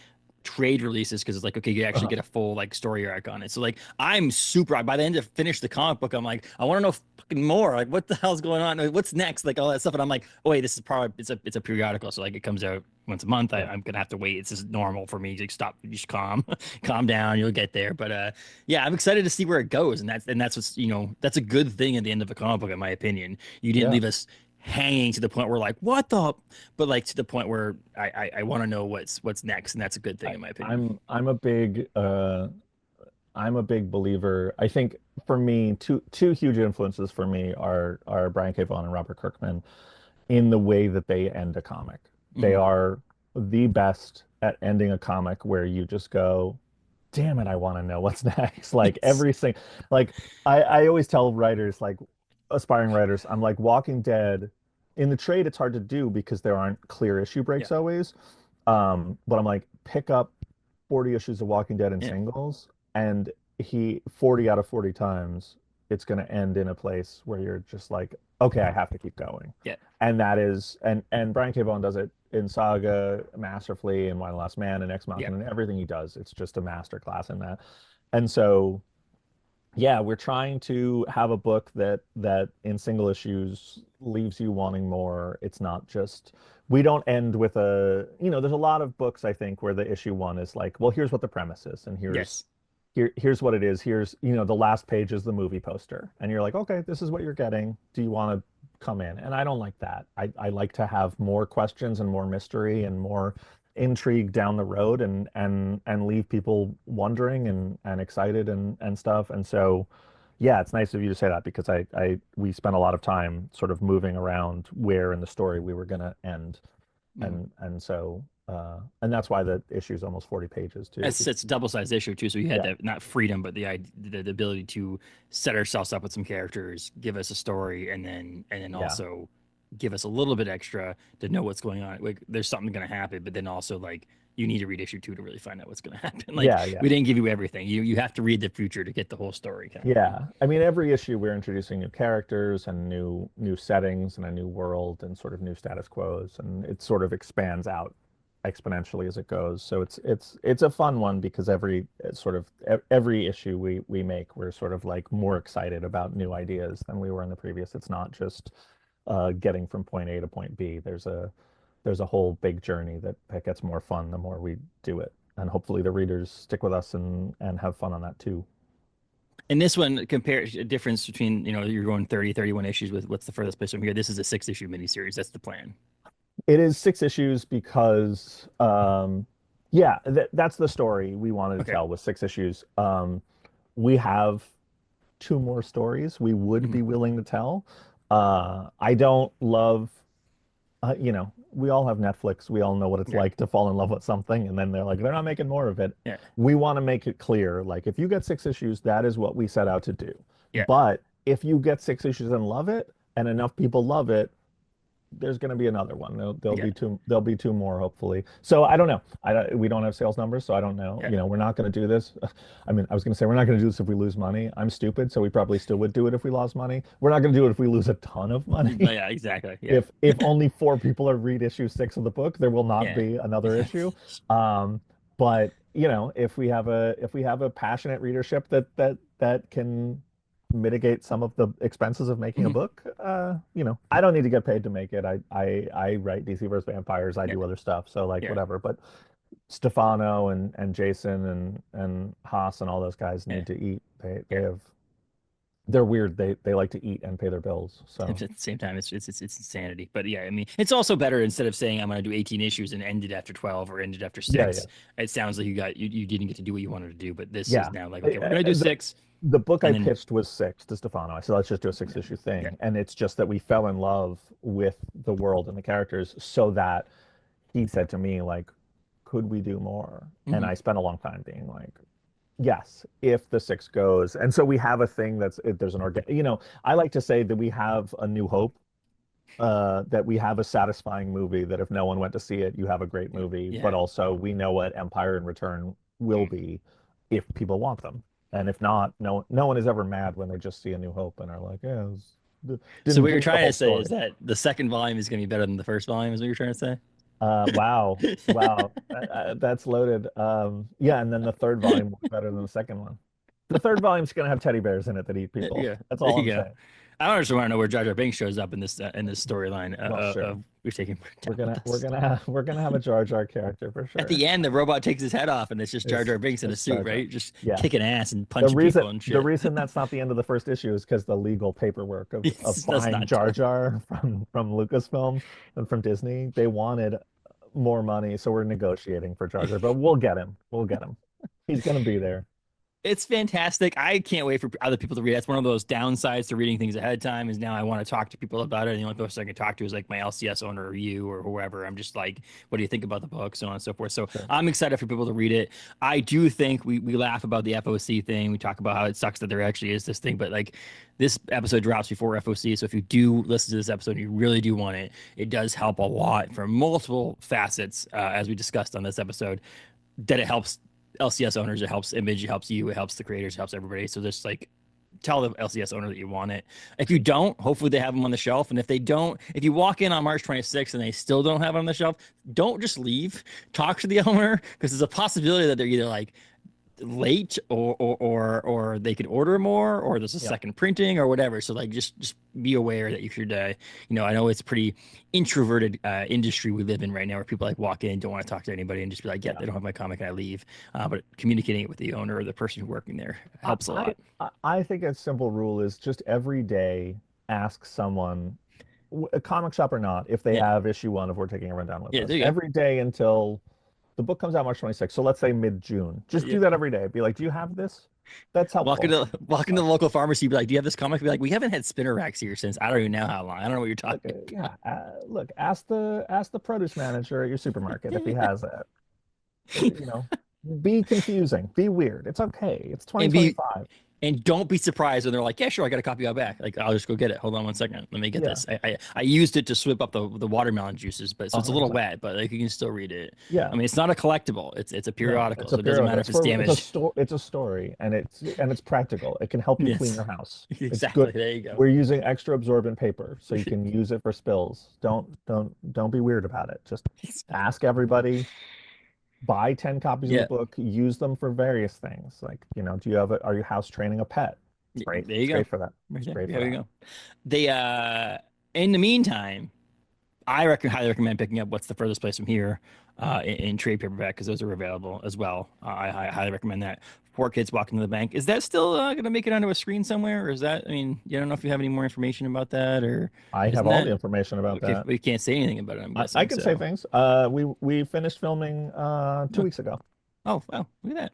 trade releases because it's like, okay, you actually Uh-huh. get a full like story arc on it. So like I'm super by the end of finish the comic book, I'm like, I want to know fucking more. Like what the hell's going on? Like, what's next? Like all that stuff. And I'm like, oh wait, this is probably it's a periodical. So like it comes out once a month. Yeah. I'm gonna have to wait. It's just normal for me. Like stop, just calm, calm down. You'll get there. But yeah, I'm excited to see where it goes. And that's what's that's a good thing at the end of a comic book, in my opinion. You didn't Yeah. leave us hanging to the point where like what the but like to the point where I want to know what's next, and that's a good thing I, in my opinion. I'm a big believer. I think for me, two huge influences for me are Brian K. Vaughan and Robert Kirkman in the way that they end a comic. They Hmm. are the best at ending a comic where you just go, damn it, I want to know what's next. Like Yes. like I always tell writers, like aspiring writers, I'm like Walking Dead in the trade, it's hard to do because there aren't clear issue Yeah. breaks always. But I'm like, pick up 40 issues of Walking Dead in Yeah. singles, and 40 out of 40 times, it's going to end in a place where you're just like, okay, I have to keep going. Yeah. And that is, and Brian K. Vaughan does it in Saga masterfully, and One Last Man, and Ex Yeah. Machina, and everything he does. It's just a master class in that. And so, yeah, we're trying to have a book that in single issues leaves you wanting more. It's not just we don't end with there's a lot of books I think where the issue one is like, well, here's what the premise is, and Yes. here's what it is. Here's, the last page is the movie poster, and you're like, okay, this is what you're getting. Do you want to come in? And I don't like that. I like to have more questions and more mystery and more intrigue down the road and leave people wondering and excited and stuff. And so, yeah, it's nice of you to say that because we spent a lot of time sort of moving around where in the story we were going to end. Mhm. And that's why the issue is almost 40 pages too. It's a double-sized issue too, so you had Yeah, that not freedom, but the ability to set ourselves up with some characters, give us a story, and then yeah, also give us a little bit extra to know what's going on. Like there's something going to happen, but then also like you need to read issue two to really find out what's going to happen. Like yeah, yeah. we didn't give you everything. You have to read the future to get the whole story, kind of thing. Yeah. I mean, every issue we're introducing new characters and new settings and a new world and sort of new status quos, and it sort of expands out exponentially as it goes. So it's a fun one because every issue we make, we're sort of like more excited about new ideas than we were in the previous. It's not just getting from point A to point B. There's a whole big journey that gets more fun the more we do it. And hopefully the readers stick with us and have fun on that too. And this one compares a difference between, you're going 30, 31 issues with what's the furthest place from here. This is a 6 issue miniseries. That's the plan. It is 6 issues because, yeah, that's the story we wanted to Okay. tell with 6 issues. We have two more stories we would Mhm. be willing to tell. I don't love, we all have Netflix. We all know what it's Yeah. like to fall in love with something, and then they're like, they're not making more of it. Yeah. We want to make it clear, like, if you get 6 issues, that is what we set out to do. Yeah. But if you get 6 issues and love it, and enough people love it, there's going to be another one. There'll Yeah. be two. There'll be two more, hopefully. So I don't know. We don't have sales numbers, so I don't know. Yeah. We're not going to do this. I mean, I was going to say we're not going to do this if we lose money. I'm stupid, so we probably still would do it if we lost money. We're not going to do it if we lose a ton of money. Yeah, exactly. Yeah. If only four people are read issue six of the book, there will not Yeah. be another issue. But if we have a passionate readership that can mitigate some of the expenses of making a Mhm. book, I don't need to get paid to make it. I write DC vs. Vampires. I Yeah. do other stuff, so like Yeah. whatever. But Stefano and Jason and Haas and all those guys Yeah. need to eat. They Yeah. have they're weird. They like to eat and pay their bills. At So the same time, it's insanity. But yeah, I mean, it's also better instead of saying I'm going to do 18 issues and end it after 12 or end it after yeah, six. yeah. It sounds like you didn't get to do what you wanted to do. But this is Yeah. now like, Uh, okay, we're going to do The, six, the book and I then pitched was six to Stefano. I said, let's just do a six yeah, issue yeah, thing. And it's just that we fell in love with the world and the characters so that he said to me, like, could we do more? And hmm I spent a long time being like, yes, if the six goes. And so we have a thing there's an I like to say that we have a new hope, that we have a satisfying movie that if no one went to see it, you have a great movie, yeah. but also we know what Empire in Return will be if people want them. And if not, no one is ever mad when they just see A New Hope and are like, yeah, So didn't what give you're me the trying to whole say is story. that the second volume is going to be better than the first volume, is what you're trying to Wow, wow, that's loaded. Yeah, and then the third say? volume will be better than the second one. The third volume's gonna have teddy bears in it that eat people. Yeah, That's there all you I'm go. saying. I just want to know where Jar Jar Binks shows up in this storyline Well, sure. of we're taking We're down with gonna we're this. gonna have we're gonna have a Jar Jar character for At sure. the end, the robot takes his head off, and it's just Jar It's Jar Binks in a it's suit, Jar Jar. right? Just Yeah. kicking ass and The punching reason people and the shit. reason that's not the end of the first issue is because the legal paperwork of That's buying not Jar done. Jar from Lucasfilm and from Disney, they wanted more money, so we're negotiating for Jar Jar, but we'll get him. We'll get him. He's gonna be there. It's fantastic. I can't wait for other people to read it. That's one of those downsides to reading things ahead of time is now I want to talk to people about it. And the only person I can talk to is like my LCS owner or you or whoever. I'm just like, what do you think about the book? So on and so forth. So Sure. I'm excited for people to read it. I do think we laugh about the FOC thing. We talk about how it sucks that there actually is this thing, but like this episode drops before FOC. So if you do listen to this episode and you really do want it, it does help a lot from multiple facets, as we discussed on this episode, that it helps LCS owners, it helps Image, it helps you, it helps the creators, it helps everybody. So just like tell the LCS owner that you want it. If you don't, hopefully they have them on the shelf. And if they don't, if you walk in on March 26th and they still don't have it on the shelf, don't just leave. Talk to the owner because there's a possibility that they're either like late or they could order more or there's a Yeah. second printing or whatever. So like just be aware that you should I know it's a pretty introverted industry we live in right now where people like walk in, don't want to talk to anybody and just be like, yeah, Yeah. they don't have my comic and I leave. But communicating it with the owner or the person who's working there I, helps a I lot. I think a simple rule is just every day ask someone, a comic shop or not, if they Yeah. have issue one of We're Taking a Rundown with Yeah, us. there you go. Every day until the book comes out March 26th. So let's say mid-June. Just Yeah. do that every day. Be like, do you have this? That's helpful. Walk into Like, the local pharmacy, be like, do you have this comic? Be like, we haven't had spinner racks here since I don't even know how long. I don't know what you're talking okay, about. yeah. Look, ask the produce manager at your supermarket if he has it. You know, be confusing, be weird. It's okay. It's And be 2025. And don't be surprised when they're like, "Yeah, sure, I got a copy out back." Like, I'll just go get it. Hold on one second. Let me get Yeah, this. I used it to swip up the watermelon juices, but so it's a little 100%. wet, but like you can still read it. Yeah. I mean, it's not a collectible. It's a No, periodical, it's a so it doesn't period. matter if it's damaged. It's a story, and it's practical. It can help you clean Yes, your house. It's exactly. good. There you go. We're using extra absorbent paper, so you can use it for spills. Don't be weird about it. Just ask everybody. Buy 10 copies of the Yeah, book. Use them for various things. Like, do you have are you house training a pet? It's great. there you It's go. great for that. Right It's there. great for There you that. go. They in the meantime, highly recommend picking up What's the Furthest Place From Here in trade paperback because those are available as well. I highly recommend that. Poor Kids Walking to the Bank. Is that still going to make it onto a screen somewhere? Or is that, I mean, you don't know if you have any more information about that or I have isn't all the that information about okay? that. We can't say anything about it, I'm I guessing. can say So, things. We finished filming 2 weeks ago. oh, wow, look at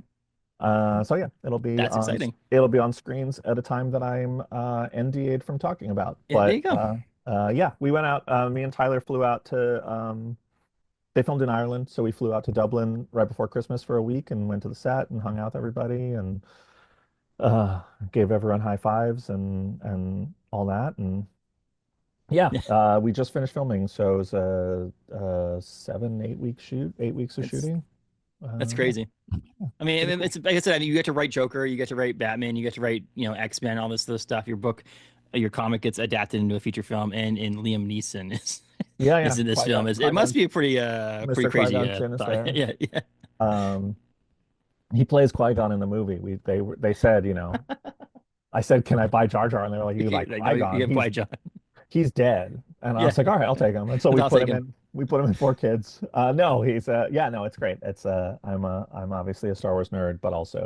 that. So yeah, That's exciting. it'll be on screens at a time that I'm NDA'd from talking about. Yeah, there But you go. yeah, we went out. Me and Tyler flew out to. They filmed in Ireland, so we flew out to Dublin right before Christmas for a week and went to the set and hung out with everybody and uh, gave everyone high fives and all that. And Yeah, Yeah, we just finished filming, so it was a 7, 8 week shoot, 8 weeks of that's shooting. Yeah, crazy. I mean, pretty cool. it's like I said, you get to write Joker, you get to write Batman, you get to write, X-Men, all this stuff. Your book, your comic gets adapted into a feature film, and Liam Neeson is Yeah, is yeah. in this film. It must Qui-Gon, be a pretty Mr. crazy Qui-Gon Jinn is thought. there. Yeah, yeah, Um, he plays Qui-Gon in the movie. They said, I said, can I buy Jar Jar? And they were like, you like like no, you Qui-Gon? have Qui-Gon. He's dead. And I Yeah, was like, all right, I'll take him. And so I'll take him. we put him in Four Kids. No, he's yeah, no, it's great. I'm obviously a Star Wars nerd, but Yeah, also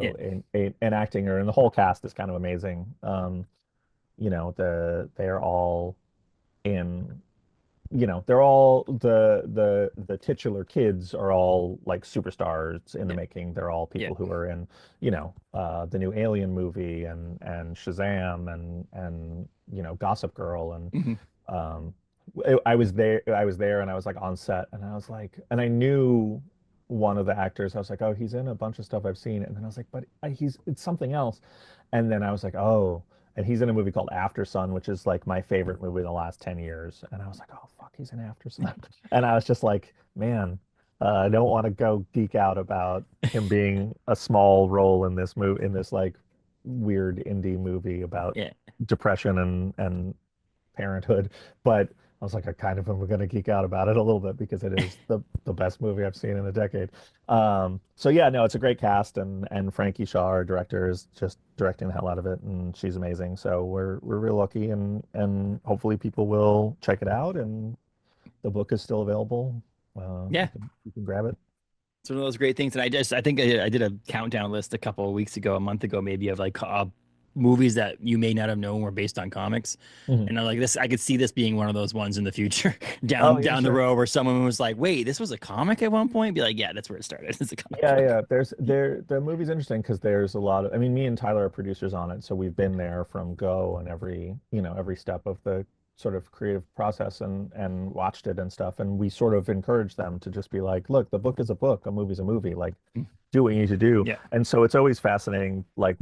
an acting nerd, and the whole cast is kind of amazing. They're all in they're all the titular kids are all like superstars in the yeah, making. They're all yeah. people who are in, the new Alien movie and Shazam and Gossip Girl and Hmm. um I was there and I was like on set and I was like and I knew one of the actors. I was like, oh, he's in a bunch of stuff I've seen. And then I was like, but it's something else. And then I was like, oh, and he's in a movie called After Sun, which is like my favorite movie in the last 10 years. And I was like, oh, fuck, he's in After Sun. And I was just like, man, I don't want to go geek out about him being a small role in this movie, in this like weird indie movie about Yeah. depression and parenthood. But I was like, I kind of am going to geek out about it a little bit because it is the best movie I've seen in a decade. So yeah, no, it's a great cast, and Frankie Shaw, our director, is just directing the hell out of it, and she's amazing. So we're real lucky, and hopefully people will check it out. And the book is still available. Yeah. You can grab it. It's one of those great things. And I think I did a countdown list a couple of weeks ago, a month ago, maybe, of like movies that you may not have known were based on comics. Mhm. And I'm like, I could see this being one of those ones in the future, Oh down yeah, down the sure. road, where someone was like, "Wait, this was a comic at one point." Be like, "Yeah, that's where it started. It's a comic Yeah, book." yeah. The movie's interesting because there's a lot of, I mean, me and Tyler are producers on it, so we've been there from go and every step of the sort of creative process and watched it and stuff. And we sort of encourage them to just be like, look, the book is a book, a movie's a movie. Like, do what you need to do. Yeah, And so it's always fascinating, like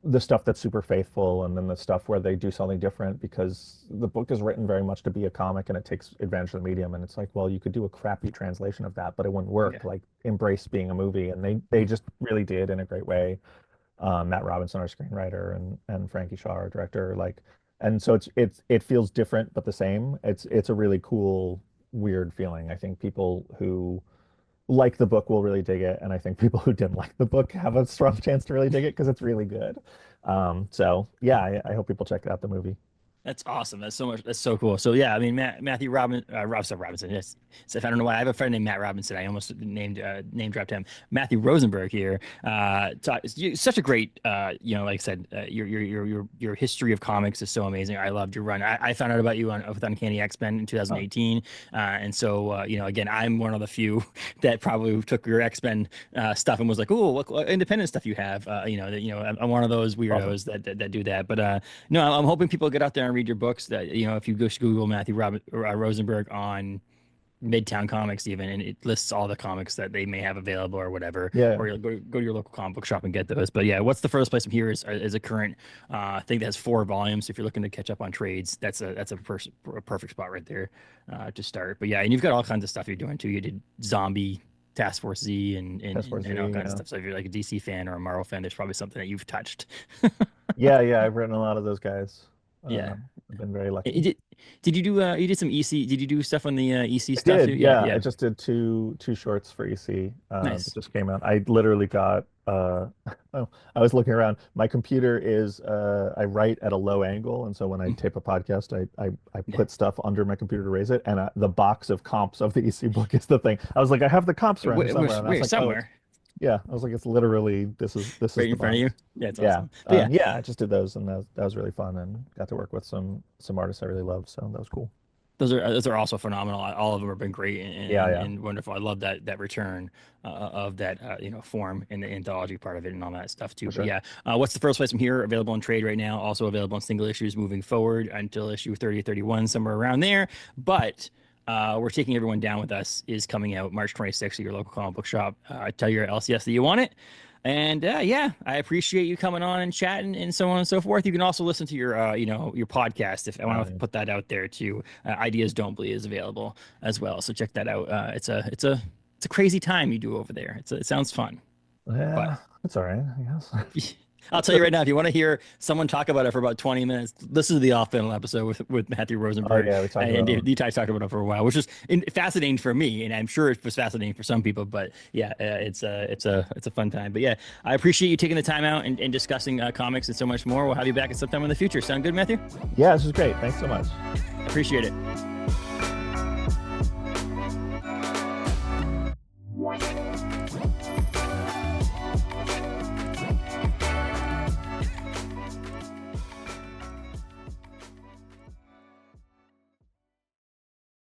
the stuff that's super faithful and then the stuff where they do something different because the book is written very much to be a comic and it takes advantage of the medium and it's like, well, you could do a crappy translation of that but it wouldn't yeah. work. Like, embrace being a movie, and they just really did in a great way. Matt Robinson, our screenwriter, and Frankie Shaw, our director, like, and so it feels different but the same. It's a really cool, weird feeling. I think people who like the book will really dig it, and I think people who didn't like the book have a strong chance to really dig it because it's really good. So yeah, I hope people check out the movie. That's awesome. That's so much. That's so cool. So yeah, I mean, Matthew Robinson. Yes. So if I don't know why, I have a friend named Matt Robinson. I almost name dropped him. Matthew Rosenberg here. Such a great. Like I said, your history of comics is so amazing. I loved your run. I found out about you with Uncanny X-Men in Oh, 2018, and so again, I'm one of the few that probably took your X-Men stuff and was like, "Oh, what independent stuff you have." I'm one of those awesome. weirdos that do that. But no, I'm hoping people get out there and read your books. That if you just Google Rosenberg on Midtown Comics, even, and it lists all the comics that they may have available or whatever, Yeah. or you'll go to your local comic book shop and get those. But yeah, what's the Furthest Place From Here is a current thing that has 4 volumes. So if you're looking to catch up on trades, a perfect spot right there to start. But yeah, and you've got all kinds of stuff you're doing too. You did Zombie. Task Force Z and, and, Task and Force Z, and all kinds of yeah. stuff. So if you're like a DC fan or a Marvel fan, there's probably something that you've touched. Yeah, yeah, I've written a lot of those guys. Yeah. I've been very lucky. Did you do you did some EC? Did you do stuff on the EC I stuff too? did, Yeah, yeah. I yeah. just did two shorts for EC that Nice. just came out. I literally got oh, I was looking around. My computer is I write at a low angle, and so when I tape a podcast, I Yeah. put stuff under my computer to raise it, and the box of comps of the EC book is the thing. I was like, I have the comps around here somewhere, and I was We're like, oh, somewhere yeah. I was like, it's literally this is right the in front of you. box. Yeah, it's Yeah. awesome. But yeah, Yeah, I just did those, and that was really fun, and got to work with some artists I really love, so that was cool. those are also phenomenal. All of them have been great Yeah, and, yeah, and wonderful. I love that return of that form and the anthology part of it and all that stuff too. for But sure. yeah, what's the First Place From Here? Available in trade right now. Also available in single issues moving forward until issue 30 31, somewhere around there. But we're taking everyone down with us is coming out March 26th at your local comic book shop. Tell your LCS that you want it. And yeah, I appreciate you coming on and chatting and so on and so forth. You can also listen to your, your podcast. If I want to put that out there too, Ideas Don't Bleed is available as well. So check that out. It's a crazy time you do over there. It sounds fun. Yeah, But it's all right, I guess. I'll tell you right now, if you want to hear someone talk about it for about 20 minutes, this is the off-panel episode with Matthew Rosenberg. Oh yeah, we talked and about David Dietai talked about it for a while, which is fascinating for me, and I'm sure it was fascinating for some people. But yeah, it's a fun time. But yeah, I appreciate you taking the time out and discussing comics and so much more. We'll have you back at some time in the future. Sound good, Matthew? Yeah, this was great. Thanks so much. Appreciate it.